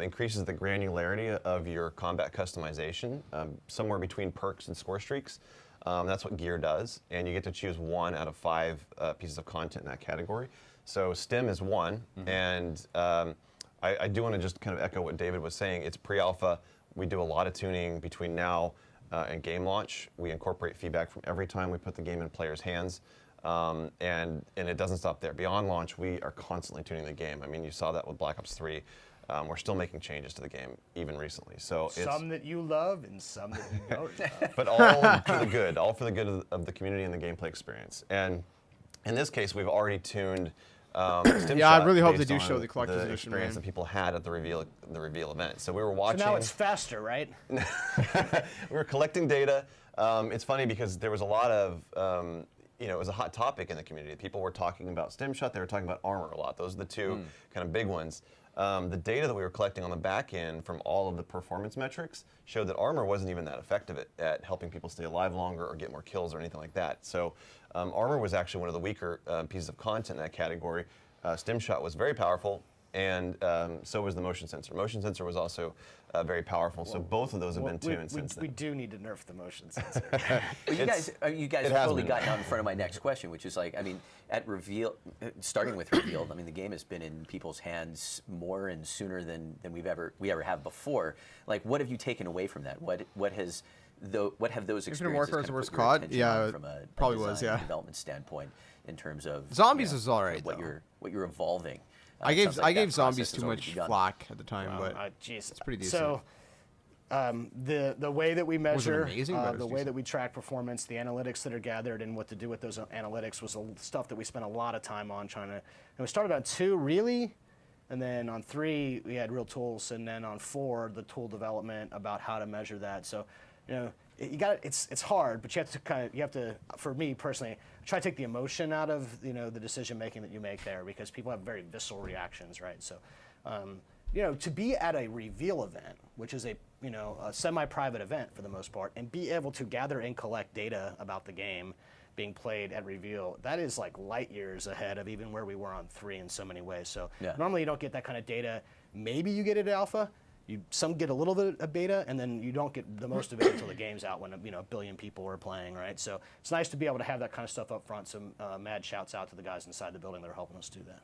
G: increases the granularity of your combat customization, somewhere between perks and score streaks. That's what gear does, and you get to choose 1 out of 5 pieces of content in that category. So stim is 1, and I do want to just kind of echo what David was saying. It's pre-alpha. We do a lot of tuning between now and game launch. We incorporate feedback from every time we put the game in players' hands, and it doesn't stop there. Beyond launch, we are constantly tuning the game. I mean, you saw that with Black Ops 3. We're still making changes to the game, even recently. So
H: Some that you love and some that you don't love.
G: but all for the good, of the community and the gameplay experience. And in this case, we've already tuned stim
E: Yeah, I
G: shot
E: really hope they
G: based
E: do
G: on
E: show the collector's
G: the
E: edition,
G: experience
E: man.
G: that people had at the reveal event. So we were
H: So
G: watching.
H: now it's faster, right?
G: We were collecting data. It's funny because there was a lot of you know, it was a hot topic in the community. People were talking about stem shot. They were talking about armor a lot. Those are the two kind of big ones. The data that we were collecting on the back end from all of the performance metrics showed that armor wasn't even that effective at helping people stay alive longer or get more kills or anything like that. So armor was actually one of the weaker pieces of content in that category. Stem shot was very powerful, and so was the motion sensor. Motion sensor was also very powerful, so both of those have been tuned since then.
H: We do need to nerf the motion sensor.
D: Well, you guys have totally gotten out in front of my next question, which is like, I mean, at reveal, starting with revealed, I mean, the game has been in people's hands more and sooner than we ever have before. Like, what have you taken away from that? What have those experiences
E: Warfare
D: kind of
E: was
D: put your
E: COD?
D: attention
E: Yeah,
D: on from a
E: probably
D: design
E: was, yeah.
D: development standpoint in terms of
E: Zombies was all right,
D: what
E: though.
D: you're evolving.
E: I
D: It
E: gave
D: sounds like that
E: Zombies
D: process
E: too
D: has already
E: much
D: begun.
E: flack at the time, but
H: Jeez,
E: it's pretty decent.
H: So, the way that we measure,
E: amazing, but it was
H: the way
E: decent.
H: that we track performance, the analytics that are gathered, and what to do with those analytics was stuff that we spent a lot of time on trying to. And we started on 2, really, and then on 3 we had real tools, and then on 4 the tool development about how to measure that. So, you know, it's hard, but you have to for me personally, try to take the emotion out of, you know, the decision making that you make there, because people have very visceral reactions, right? So, you know, to be at a reveal event, which is a semi-private event for the most part, and be able to gather and collect data about the game being played at reveal, that is like light years ahead of even where we were on 3 in so many ways. So normally you don't get that kind of data. Maybe you get it at alpha. Some get a little bit of beta, and then you don't get the most of it until the game's out when a billion people are playing, right? So it's nice to be able to have that kind of stuff up front. So mad shouts out to the guys inside the building that are helping us do that.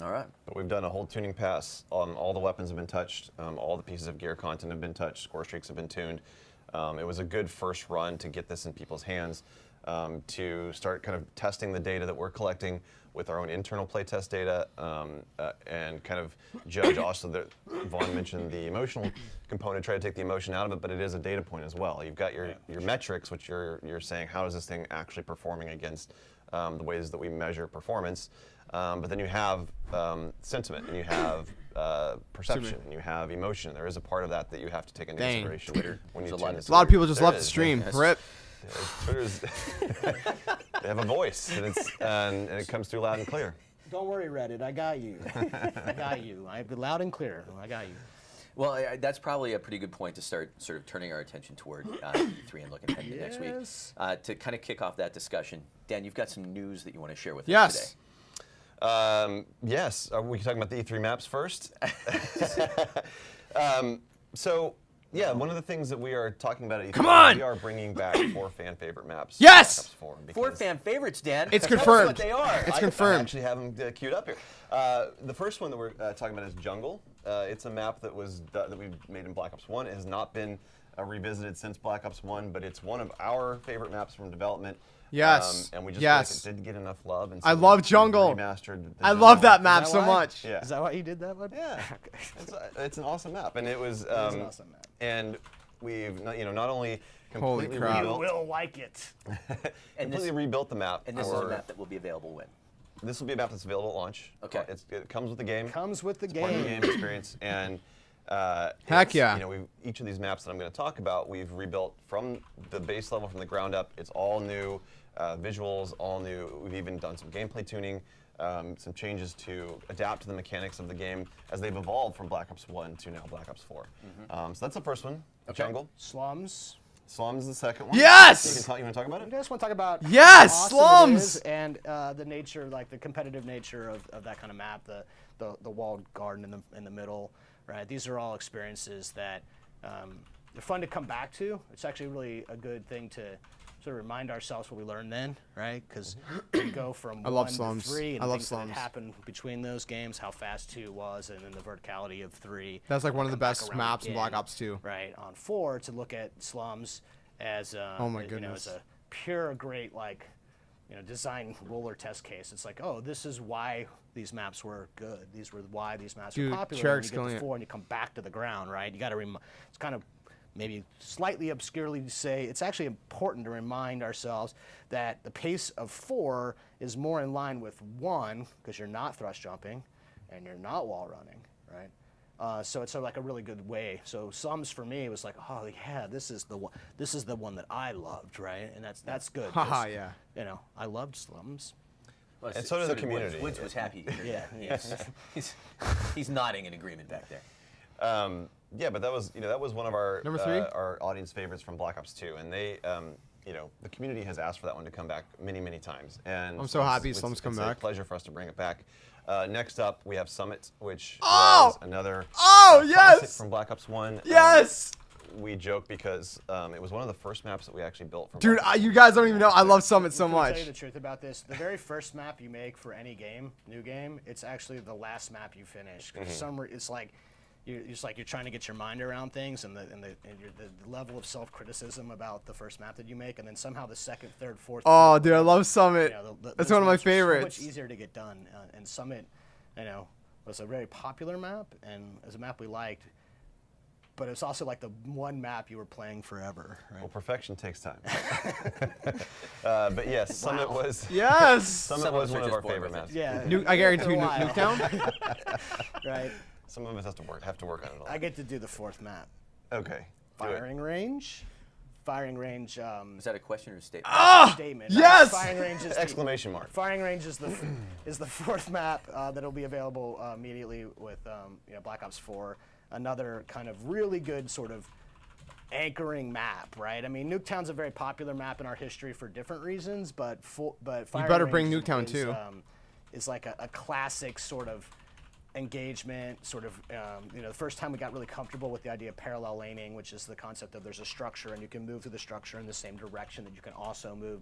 D: All right.
G: But we've done a whole tuning pass. All the weapons have been touched. All the pieces of gear content have been touched. Score streaks have been tuned. It was a good first run to get this in people's hands, to start kind of testing the data that we're collecting with our own internal playtest data, and kind of judge also that Vaughn mentioned the emotional component, try to take the emotion out of it, but it is a data point as well. You've got your metrics, which you're saying, how is this thing actually performing against the ways that we measure performance? But then you have sentiment, and you have perception, and you have emotion. There is a part of that you have to take into consideration when you tune this.
E: a lot of people just
G: There
E: left
G: is.
E: the stream.
G: Yes.
E: Rip.
G: Twitter's they have a voice, and it comes through loud and clear.
H: Don't worry, Reddit. I got you. I got you. Loud and clear. I got you.
D: Well, that's probably a pretty good point to start sort of turning our attention toward E3 and looking ahead to next week. To kind of kick off that discussion, Dan, you've got some news that you want to share with us today.
G: Yes. Are we talking about the E3 maps first? So, yeah, one of the things that we are talking about at E3, we are bringing back 4 fan favorite maps.
E: Yes!
G: Black Ops 4,
D: 4 fan favorites, Dan.
E: It's
D: Tell us
E: confirmed.
D: what they are.
E: It's
G: I
E: confirmed.
G: actually have them queued up here. The first one that we're talking about is Jungle. It's a map that we made in Black Ops 1. It has not been revisited since Black Ops 1, but it's one of our favorite maps from development.
E: Yes.
G: And we just
E: Yes.
G: feel like it did get enough love. And
E: I
G: so
E: love
G: we
E: Jungle.
G: remastered the
E: I
G: Jungle.
E: love that map
H: Is
E: so
H: that why?
E: much.
G: Yeah.
H: Is that why you did that one?
G: Yeah. It's an awesome map, and it was.
H: It's an awesome map.
G: And we've not only
E: Holy
G: completely
E: crap.
H: You
G: rebuilt,
H: will like it.
G: completely rebuilt the map.
D: And this is a map that will be available when?
G: This will be a map that's available at launch.
D: Okay.
G: It comes with the game.
H: Comes with the
G: It's part of the
H: game.
G: game experience, and
E: Heck yeah.
G: each of these maps that I'm going to talk about, we've rebuilt from the base level, from the ground up. It's all new visuals, all new. We've even done some gameplay tuning, some changes to adapt to the mechanics of the game as they've evolved from Black Ops 1 to now Black Ops 4. So that's the first one. Jungle.
H: Slums.
G: Slums is the second one.
E: Yes!
G: You want to talk about
H: I
G: it?
H: just want to talk about
E: Yes,
H: how awesome
E: slums!
H: it is and the nature, like the competitive nature of that kind of map, the walled garden in the middle, right? These are all experiences that they're fun to come back to. It's actually really a good thing to sort of remind ourselves what we learned then, right? Because we go from
E: love
H: 1
E: slums.
H: to 3 and
E: I love
H: things that
E: slums.
H: happened between those games, how fast 2 was, and then the verticality of 3.
E: That's like one of the
H: Come back
E: best
H: around
E: maps in
H: again,
E: Black Ops 2.
H: Right, on 4 to look at slums as
E: Oh my
H: as
E: goodness.
H: a pure great design roller test case. It's like, oh, this is why these maps were good. These were why these maps
E: Dude,
H: were popular.
E: Treyarch
H: When you get
E: killing
H: to
E: it.
H: 4 and you come back to the ground, right? You got to it's kind of maybe slightly obscurely to say it's actually important to remind ourselves that the pace of 4 is more in line with 1 because you're not thrust jumping and you're not wall running, right? So it's sort of like a really good way. So Slums for me was like, oh yeah, this is the one. This is the one that I loved, right? And that's good.
E: Haha, yeah.
H: You know, I loved Slums.
D: Well,
G: And so did the community.
D: Woods was happy.
H: Yeah.
D: He's nodding in agreement back there.
G: Yeah, but that was one of our
E: Number 3?
G: Our audience favorites from Black Ops 2, and they the community has asked for that one to come back many times, and
E: I'm so happy Slums come back.
G: It's a pleasure for us to bring it back. Next up, we have Summit, which
E: Oh!
G: was another
E: yes!
G: classic from Black Ops 1.
E: Yes!
G: We joke because it was one of the first maps that we actually built. For
E: Dude,
G: Black Ops
E: you guys don't even know. I love Summit so
H: Can I tell
E: much.
H: you the truth about this? The very first map you make for any game, new game, it's actually the last map you finish. 'Cause it's like you're trying to get your mind around things, and the level of self-criticism about the first map that you make, and then somehow the second, third, fourth.
E: Oh,
H: fifth,
E: dude, I love Summit.
H: those
E: That's one of my
H: maps are
E: favorites.
H: So much easier to get done, and Summit, was a very popular map, and as a map we liked. But it's also like the one map you were playing forever, right?
G: Well, perfection takes time. But yes, Summit was.
E: Yes!
G: Summit was
D: us are
G: one of
D: just
G: our
D: bored
G: favorite
D: with
G: maps.
H: Yeah.
E: I guarantee you,
H: For a while.
E: Newtown?
H: Right.
G: Some of us have to work on it a lot.
H: I get to do the fourth map.
G: Okay. Do it.
H: Firing range. Firing range.
D: Is that a question or a statement?
H: Statement.
E: yes!
H: Firing range is
G: Exclamation mark.
H: Firing range is the fourth map that'll be available immediately with Black Ops 4. Another kind of really good sort of anchoring map, right? I mean, Newtown's a very popular map in our history for different reasons, but Firing
E: better bring
H: Range
E: Newtown
H: is,
E: too.
H: Is like a classic sort of engagement, sort of, the first time we got really comfortable with the idea of parallel laning, which is the concept of there's a structure and you can move through the structure in the same direction that you can also move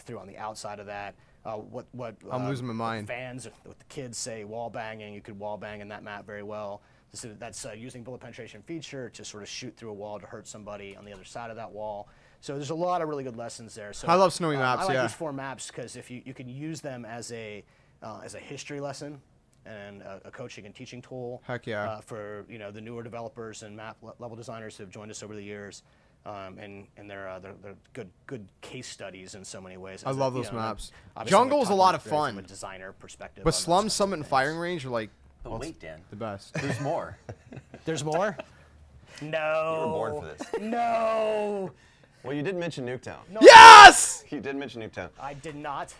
H: through on the outside of that.
E: I'm losing my mind.
H: Fans, what the kids say, wall banging, you could wall bang in that map very well. So that's using bullet penetration feature to sort of shoot through a wall to hurt somebody on the other side of that wall. So there's a lot of really good lessons there. So
E: I love snowy maps,
H: I like
E: yeah.
H: these 4 maps because if you can use them as a history lesson and a coaching and teaching tool.
E: Heck yeah.
H: For the newer developers and map level designers who have joined us over the years, and they're good case studies in so many ways.
E: I love those maps.
H: Obviously,
E: Jungle's a lot of
H: talking
E: fun.
H: from a designer perspective.
E: But
H: on those
E: Slums,
H: kinds of
E: Summit, and
H: things.
E: Firing Range are like
D: But wait, Dan.
E: the best.
D: There's more.
H: There's more. No.
G: You were born for this.
H: No.
G: Well, you did mention Newtown.
E: Yes!
G: You did mention Newtown.
H: I did not.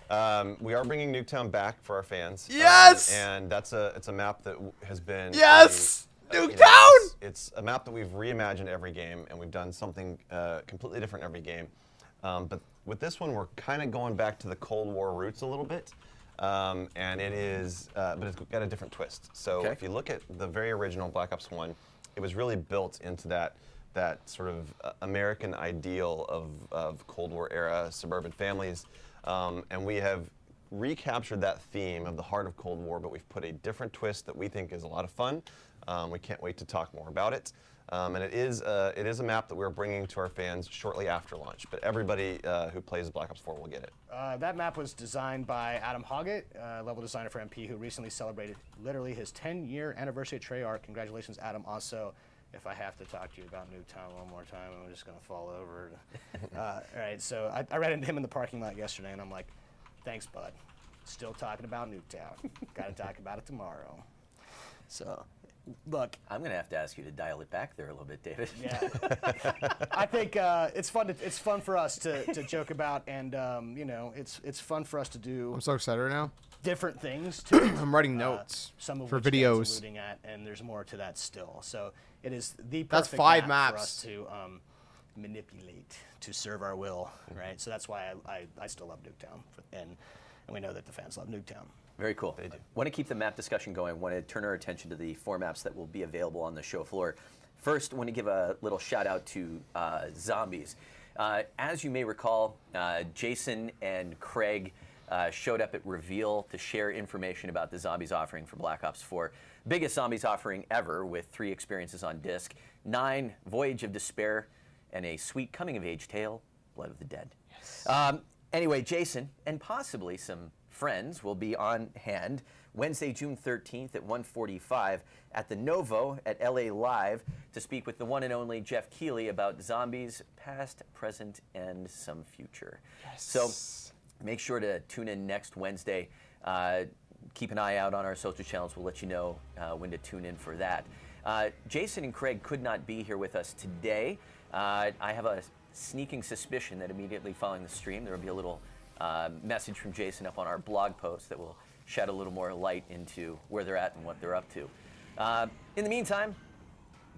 G: We are bringing Newtown back for our fans.
E: Yes!
G: And it's a map that has been.
E: Yes!
G: you know,
E: Newtown!
G: it's a map that we've reimagined every game, and we've done something completely different every game. But with this one, we're kind of going back to the Cold War roots a little bit. And it is, but it's got a different twist. So
D: Okay.
G: if you look at the very original Black Ops 1, it was really built into that sort of American ideal of Cold War era suburban families. And we have recaptured that theme of the heart of Cold War, but we've put a different twist that we think is a lot of fun. We can't wait to talk more about it. And it is a map that we're bringing to our fans shortly after launch, but everybody who plays Black Ops 4 will get it.
H: That map was designed by Adam Hoggett, level designer for MP, who recently celebrated literally his 10-year anniversary at Treyarch. Congratulations, Adam. Also, if I have to talk to you about Newtown one more time, I'm just going to fall over. All right, so I ran into him in the parking lot yesterday, and I'm like, thanks, bud. Still talking about Newtown. Got to talk about it tomorrow. So, look.
D: I'm going to have to ask you to dial it back there a little bit, David.
H: Yeah, I think it's fun. It's fun for us to joke about, and it's fun for us to do
E: I'm so excited right now.
H: different things too.
E: I'm writing notes
H: Some of
E: for
H: which Dan's
E: videos.
H: alluding at, and there's more to that still. So it is the perfect
E: That's 5
H: map for
E: maps.
H: us to manipulate to serve our will, right? So that's why I still love Newtown, and we know that the fans love Newtown.
D: Very cool. They do. Want to keep the map discussion going. Want to turn our attention to the 4 maps that will be available on the show floor. First, want to give a little shout out to Zombies. As you may recall, Jason and Craig showed up at Reveal to share information about the Zombies offering for Black Ops 4. Biggest Zombies offering ever, with 3 experiences on disc, 9 Voyage of Despair, and a sweet coming-of-age tale, Blood of the Dead. Yes. Anyway, Jason, and possibly some friends, will be on hand Wednesday, June 13th at 1:45 at the Novo at LA Live to speak with the one and only Jeff Keighley about Zombies, past, present, and some future. Yes. So make sure to tune in next Wednesday. keep an eye out on our social channels. We'll let you know when to tune in for that. Jason and Craig could not be here with us today. I have a sneaking suspicion that immediately following the stream, there will be a little message from Jason up on our blog post that will shed a little more light into where they're at and what they're up to. In the meantime,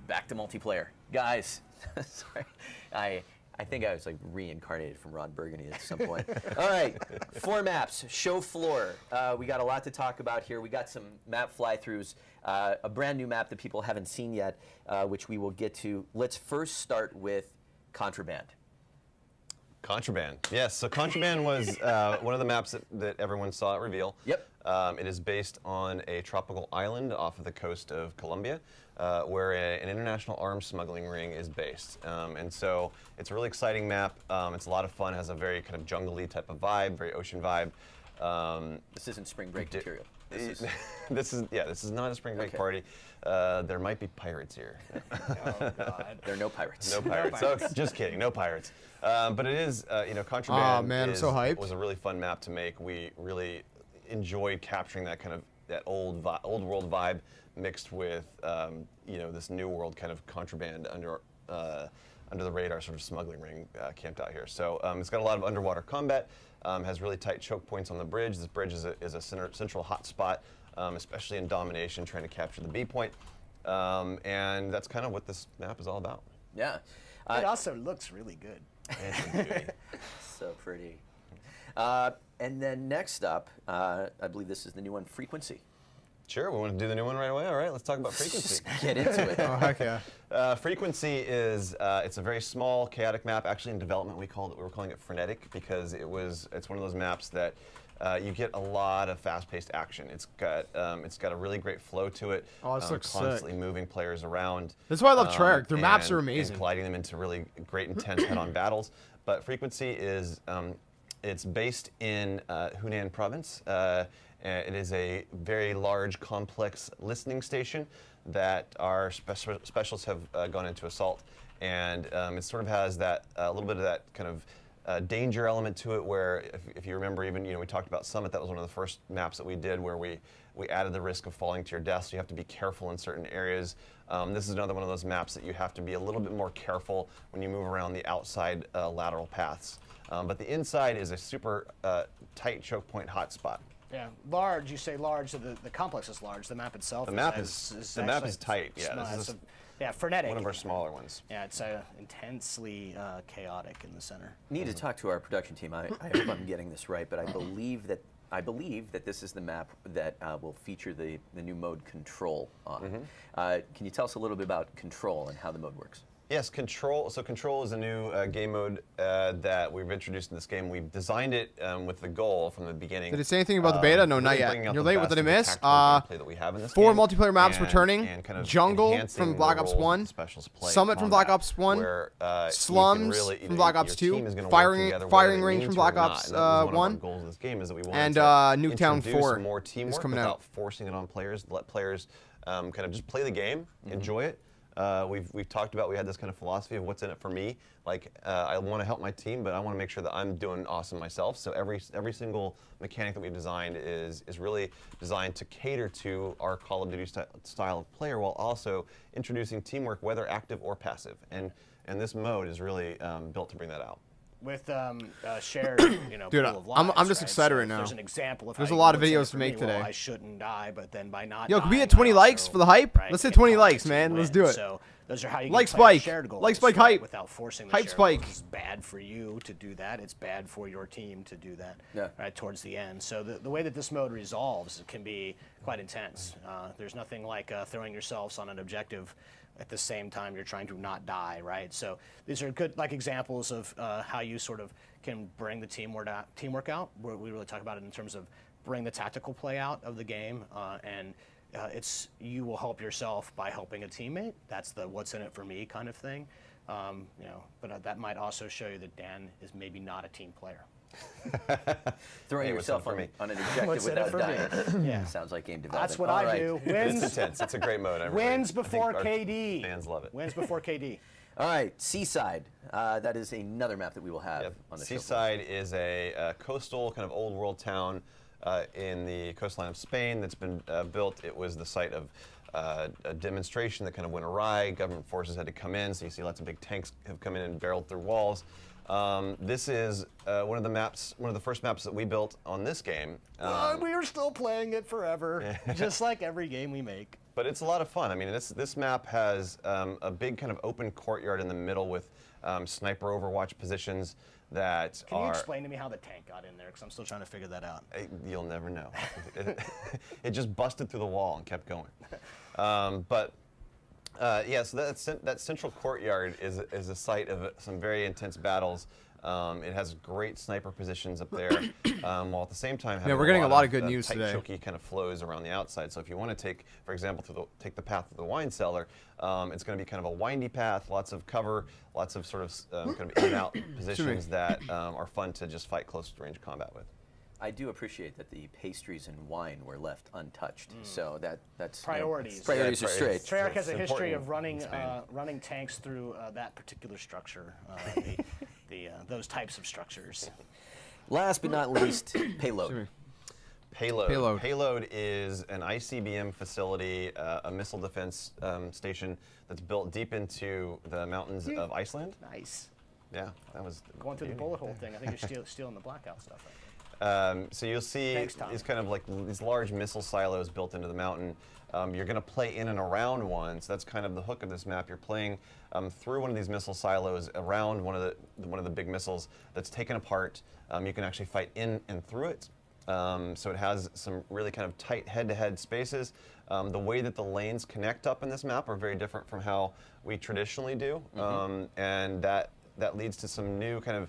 D: back to multiplayer. Guys, sorry, I think I was like reincarnated from Ron Burgundy at some point. All right, 4 maps, show floor. We got a lot to talk about here. We got some map fly-throughs, a brand new map that people haven't seen yet, which we will get to. Let's first start with Contraband.
G: Contraband. Yes, so Contraband was one of the maps that everyone saw at reveal.
D: Yep.
G: It is based on a tropical island off of the coast of Colombia, where an international arms smuggling ring is based. And so it's a really exciting map. It's a lot of fun. Has a very kind of jungly type of vibe, very ocean vibe.
D: This isn't spring break material.
G: This is not a spring break party. There might be pirates here.
H: Oh, God.
D: There are no pirates.
G: No pirates. So, just kidding, no pirates. But it is, Contraband
E: man, I'm so hyped.
G: was a really fun map to make. We really enjoyed capturing that kind of old world vibe mixed with this new world kind of contraband under the radar sort of smuggling ring camped out here. So it's got a lot of underwater combat. Has really tight choke points on the bridge. This bridge is a central hot spot, especially in domination, trying to capture the B point. And that's kind of what this map is all about.
D: Yeah.
H: It also looks really good.
D: So pretty. And then next up, I believe this is the new one, Frequency.
G: Sure, we want to do the new one right away. All right, let's talk about Frequency.
D: Get into it.
E: Oh, heck yeah.
G: Frequency is it's a very small, chaotic map. Actually, in development, we were calling it frenetic because it's one of those maps that you get a lot of fast-paced action. It's got a really great flow to it.
E: Oh, this looks
G: constantly
E: sick.
G: moving players around.
E: That's why I love Treyarch. Their maps are amazing.
G: And colliding them into really great, intense head-on battles. But Frequency is it's based in Hunan province. It is a very large, complex listening station that our specialists have gone into assault, and it sort of has that a little bit of that kind of danger element to it. Where, if you remember, even we talked about Summit. That was one of the first maps that we did, where we added the risk of falling to your death. So you have to be careful in certain areas. This is another one of those maps that you have to be a little bit more careful when you move around the outside lateral paths. But the inside is a super tight choke point hotspot.
H: Yeah, large. You say large, so the complex is large. The map itself.
G: The map is tight. Yeah, this is
H: frenetic.
G: one of our smaller ones.
H: Yeah, it's intensely chaotic in the center.
D: Need to talk to our production team. I hope I'm getting this right, but I believe that this is the map that will feature the new mode Control on. Can you tell us a little bit about Control and how the mode works?
G: Yes, Control. So Control is a new game mode that we've introduced in this game. We've designed it with the goal from the beginning.
E: Did it say anything about the beta? No, not yet. You're late. What did I miss? 4 multiplayer maps returning.
G: Kind of
E: Jungle from Black Ops 1. Summit from Black Ops 1. Slums from Black Ops 2. Firing Range from Black Ops 1. And Newtown 4 is coming out.
G: Forcing it on players, let players kind of just play the game, enjoy it. We've talked about, we had this kind of philosophy of what's in it for me. Like, I want to help my team, but I want to make sure that I'm doing awesome myself. So every single mechanic that we designed is really designed to cater to our Call of Duty style of player, while also introducing teamwork, whether active or passive. And this mode is really built to bring that out.
H: With shared,
E: Dude,
H: pool of lives,
E: I'm just
H: right?
E: excited
H: So
E: right now.
H: There's an example of
E: There's
H: how
E: a
H: you
E: lot of
H: would say
E: videos
H: for
E: to make
H: me, well,
E: today.
H: I shouldn't die, but then by not
E: Yo, can we
H: dying,
E: get 20
H: I
E: likes
H: also,
E: for the hype?
H: right,
E: Let's hit
H: get
E: 20
H: points
E: likes,
H: to
E: man. Let's
H: win.
E: do it.
H: So those are how you
E: Like
H: can play
E: Spike.
H: shared goals,
E: Like Spike
H: right,
E: hype.
H: without forcing the
E: Hype
H: shared
E: Spike.
H: goals. It's bad for you to do that. It's bad for your team to do that.
D: Yeah.
H: Right towards the end. So the way that this mode resolves can be quite intense. There's nothing like throwing yourselves on an objective at the same time you're trying to not die, right? So these are good examples of how you sort of can bring the teamwork out. We really talk about it in terms of bring the tactical play out of the game, and you will help yourself by helping a teammate. That's the what's in it for me kind of thing. But that might also show you that Dan is maybe not a team player.
D: Throwing
G: Hey,
D: yourself
G: what's in it
D: on an objective
H: What's in it
D: without
H: for me?
D: dying.
H: Yeah.
D: Sounds like game development.
H: That's what
D: All
H: I
D: right.
H: do.
G: It's
H: Wins,
G: intense. It's a great mode.
H: wins
G: I think
H: before
G: our
H: KD.
G: Fans love it.
H: Wins before KD.
D: All right, Seaside. That is another map that we will have
G: Yep.
D: on the show.
G: Seaside is a coastal kind of old world town in the coastline of Spain that's been built. It was the site of a demonstration that kind of went awry. Government forces had to come in, so you see lots of big tanks have come in and barreled through walls. This is one of the first maps that we built on this game.
H: We are still playing it forever, just like every game we make.
G: But it's a lot of fun. I mean, this map has a big kind of open courtyard in the middle with sniper overwatch positions that
H: Can you explain to me how the tank got in there? Because I'm still trying to figure that out.
G: You'll never know. It just busted through the wall and kept going. Yeah, so that central courtyard is a site of some very intense battles. It has great sniper positions up there, while at the same time having
E: we're getting a lot of good
G: tight,
E: news today.
G: choky kind of flows around the outside. So if you want to take, for example, take the path of the wine cellar, it's going to be kind of a windy path, lots of cover, lots of sort of kind of in and out positions that are fun to just fight close range combat with.
D: I do appreciate that the pastries and wine were left untouched. So that's
H: Priorities.
D: Priorities are straight.
H: Treyarch has a
G: It's
H: history
G: important
H: of running
G: in Spain.
H: running tanks through that particular structure, those types of structures.
D: Last but not least, payload.
G: Payload is an ICBM facility, a missile defense station that's built deep into the mountains of Iceland.
H: Nice.
G: Yeah, that was
H: Going through the bullet hole thing. I think you're stealing the blackout stuff.
G: So you'll see
H: Thanks, Tom.
G: these kind of like these large missile silos built into the mountain. You're going to play in and around one, so that's kind of the hook of this map. You're playing through one of these missile silos, around one of the big missiles that's taken apart. You can actually fight in and through it. So it has some really kind of tight head-to-head spaces. The way that the lanes connect up in this map are very different from how we traditionally do, and that leads to some new kind of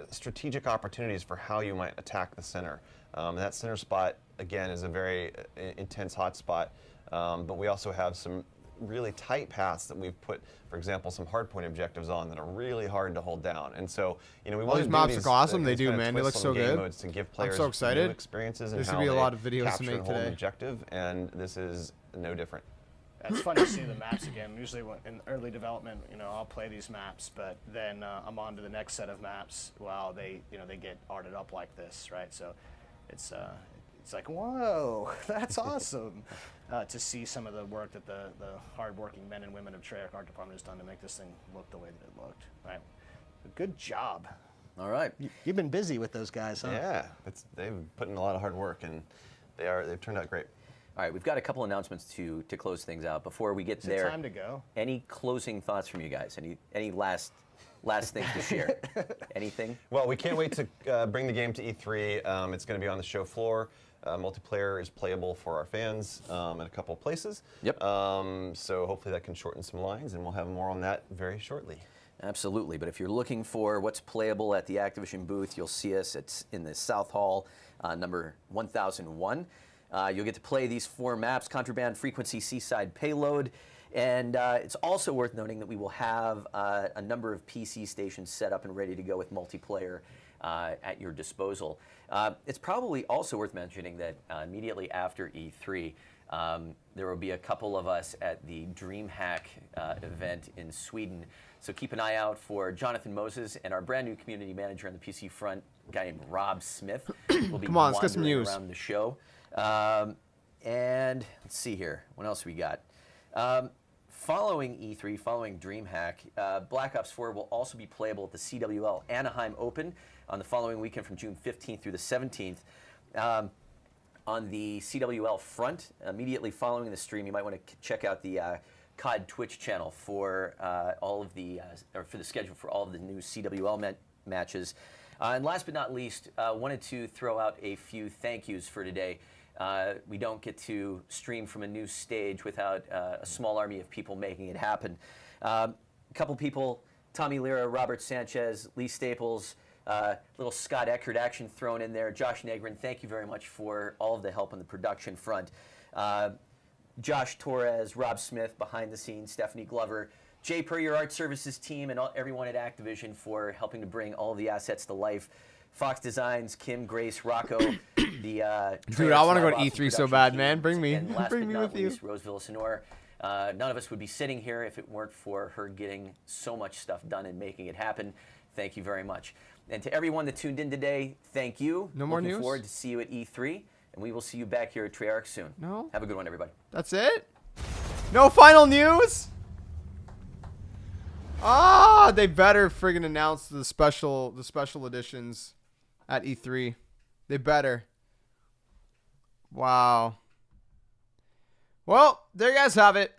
G: strategic opportunities for how you might attack the center. That center spot, again, is a very intense hot spot, but we also have some really tight paths that we've put, for example, some hardpoint objectives on that are really hard to hold down. And so, we want
E: these maps look awesome. They do, man. They look so good.
G: Modes to give players
E: I'm so excited.
G: new experiences and
E: There's
G: how
E: gonna be a
G: they
E: lot of videos to
G: capture
E: make
G: and hold an
E: today.
G: objective, and this is no different.
H: It's fun to see the maps again. Usually in early development, I'll play these maps, but then I'm on to the next set of maps. Wow, they get arted up like this, right? So it's like, whoa, that's awesome to see some of the work that the hardworking men and women of Treyarch Art Department has done to make this thing look the way that it looked. Right? Good job.
D: All right.
H: You've been busy with those guys, huh?
G: Yeah, they've put in a lot of hard work, and they've turned out great.
D: All right, we've got a couple announcements to close things out. Before we get there,
H: time to go.
D: Any closing thoughts from you guys? Any last things to share? Anything?
G: Well, we can't wait to bring the game to E3. It's going to be on the show floor. Multiplayer is playable for our fans in a couple of places.
D: Yep.
G: So hopefully that can shorten some lines, and we'll have more on that very shortly.
D: Absolutely, but if you're looking for what's playable at the Activision booth, you'll see us. It's in the South Hall, number 1001. You'll get to play these 4 maps: Contraband, Frequency, Seaside, Payload. And it's also worth noting that we will have a number of PC stations set up and ready to go with multiplayer at your disposal. It's probably also worth mentioning that immediately after E3, there will be a couple of us at the DreamHack event in Sweden. So keep an eye out for Jonathan Moses and our brand new community manager on the PC front, a guy named Rob Smith. Will be
E: Come on, let's get some
D: wandering
E: news.
D: around the show. And let's see here. What else we got? Following E3, following DreamHack, Black Ops 4 will also be playable at the CWL Anaheim Open on the following weekend from June 15th through the 17th. On the CWL front, immediately following the stream, you might want to check out the COD Twitch channel for all of the, or for the schedule for all of the new CWL matches. And last but not least, wanted to throw out a few thank yous for today. We don't get to stream from a new stage without a small army of people making it happen. A couple people, Tommy Lira, Robert Sanchez, Lee Staples, little Scott Eckert action thrown in there, Josh Negrin, thank you very much for all of the help on the production front. Josh Torres, Rob Smith behind the scenes, Stephanie Glover, Jay Per, your art services team, and everyone at Activision for helping to bring all of the assets to life. Fox Designs, Kim, Grace, Rocco, the
E: Dude, I want to go to E3 so bad, man. Bring me,
D: and last
E: bring
D: but
E: me
D: not
E: with you.
D: least, Rose Villasenor. None of us would be sitting here if it weren't for her getting so much stuff done and making it happen. Thank you very much. And to everyone that tuned in today, thank you.
E: No more
D: Looking
E: news?
D: forward to see you at E3. and we will see you back here at Treyarch soon.
E: No.
D: Have a good one, everybody.
E: That's it? No final news? Ah, they better friggin' announce the special editions at E3. They better. Wow. Well, there you guys have it.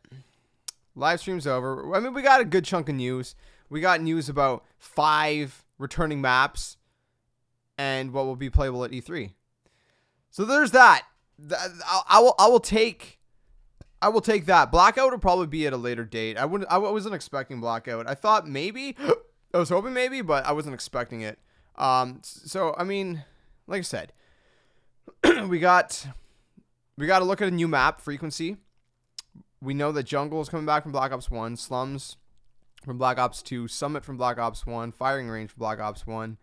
E: Live stream's over. I mean, we got a good chunk of news. We got news about 5 returning maps and what will be playable at E3. So there's that. I will take that. Blackout will probably be at a later date. I wasn't expecting Blackout. I thought maybe. I was hoping maybe, but I wasn't expecting it. So I mean, like I said, we got to look at a new map, Frequency. We know that Jungle is coming back from Black Ops 1, Slums from Black Ops 2, Summit from Black Ops 1, Firing Range from Black Ops 1.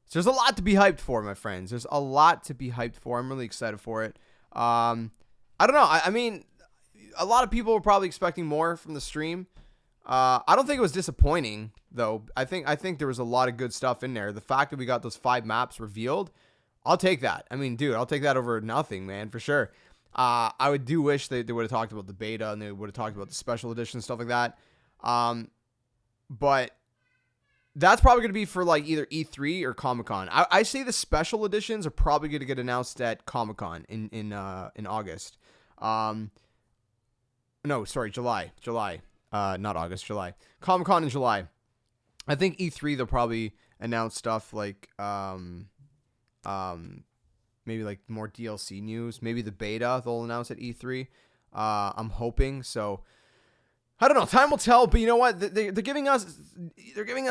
E: So there's a lot to be hyped for, my friends. There's a lot to be hyped for. I'm really excited for it. I don't know. I mean, a lot of people were probably expecting more from the stream. I don't think it was disappointing, though. I think there was a lot of good stuff in there. The fact that we got those 5 maps revealed, I'll take that. I mean, dude, I'll take that over nothing, man, for sure. I do wish they would have talked about the beta and they would have talked about the special edition and stuff like that. But that's probably going to be for like either E3 or Comic-Con. I say the special editions are probably going to get announced at Comic-Con in August. No, sorry, July. Not August, July. Comic-Con in July. I think E3 they'll probably announce stuff like maybe like more DLC news. Maybe the beta they'll announce at E3. I'm hoping. So I don't know. Time will tell. But you know what? They're giving us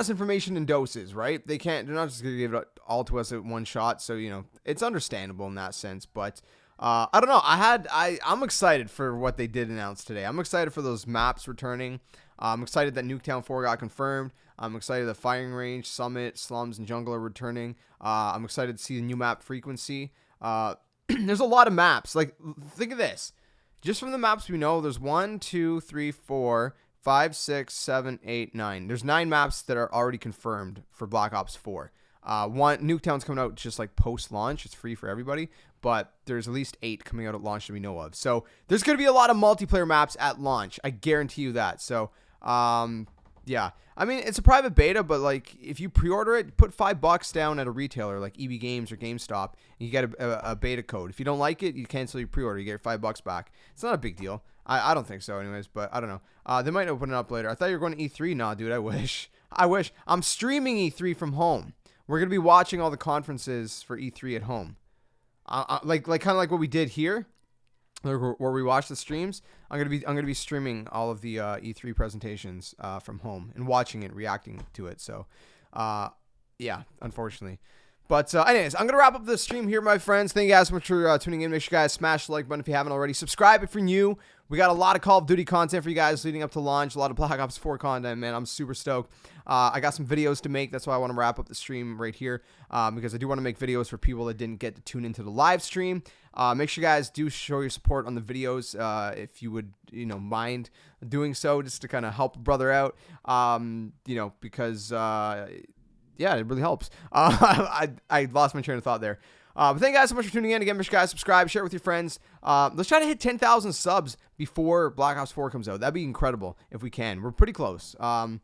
E: information in doses, right? They're not just gonna give it all to us at one shot. So you know, it's understandable in that sense. But I don't know. I'm excited for what they did announce today. I'm excited for those maps returning. I'm excited that Newtown 4 got confirmed. I'm excited that Firing Range, Summit, Slums, and Jungle are returning. I'm excited to see the new map Frequency. There's a lot of maps. Like, think of this. Just from the maps we know, there's 1, 2, 3, 4, 5, 6, 7, 8, 9. There's 9 maps that are already confirmed for Black Ops 4. Nuketown's coming out just like post-launch. It's free for everybody. But there's at least 8 coming out at launch that we know of. So there's going to be a lot of multiplayer maps at launch. I guarantee you that. So, yeah. I mean, it's a private beta, but like if you pre-order it, put $5 down at a retailer like EB Games or GameStop, and you get a beta code. If you don't like it, you cancel your pre-order. You get your $5 back. It's not a big deal. I don't think so anyways, but I don't know. They might open it up later. I thought you were going to E3. Nah, dude, I wish. I'm streaming E3 from home. We're going to be watching all the conferences for E3 at home. Like kind of like what we did here, where we watch the streams. I'm gonna be streaming all of the E3 presentations from home and watching it, reacting to it. So, yeah, unfortunately. But anyways, I'm gonna wrap up the stream here, my friends. Thank you guys so much for tuning in. Make sure you guys smash the like button if you haven't already. Subscribe if you're new. We got a lot of Call of Duty content for you guys leading up to launch. A lot of Black Ops 4 content, man. I'm super stoked. I got some videos to make. That's why I want to wrap up the stream right here, because I do want to make videos for people that didn't get to tune into the live stream. Make sure you guys do show your support on the videos if you would, mind doing so, just to kind of help a brother out, because, yeah, it really helps. I lost my train of thought there. But thank you guys so much for tuning in. Again, make sure you guys subscribe, share it with your friends. Let's try to hit 10,000 subs before Black Ops 4 comes out. That'd be incredible if we can. We're pretty close. And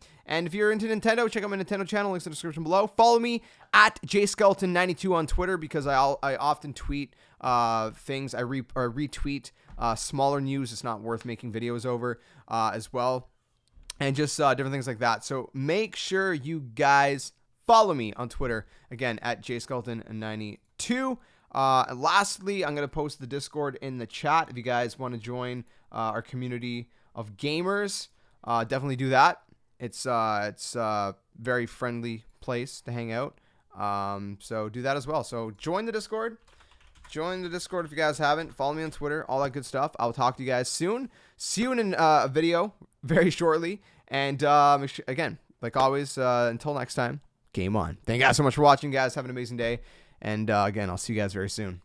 E: if you're into Nintendo, check out my Nintendo channel. Links in the description below. Follow me at JSkeleton92 on Twitter, because I often tweet things. I retweet smaller news. It's not worth making videos over as well. And just different things like that. So make sure you guys follow me on Twitter, again, at JSkeleton92. And lastly, I'm going to post the Discord in the chat. If you guys want to join our community of gamers, definitely do that. It's a very friendly place to hang out. So do that as well. So join the Discord. Join the Discord if you guys haven't. Follow me on Twitter, all that good stuff. I'll talk to you guys soon. See you in a video very shortly. And again, like always, until next time, game on. Thank you guys so much for watching, guys. Have an amazing day. And again, I'll see you guys very soon.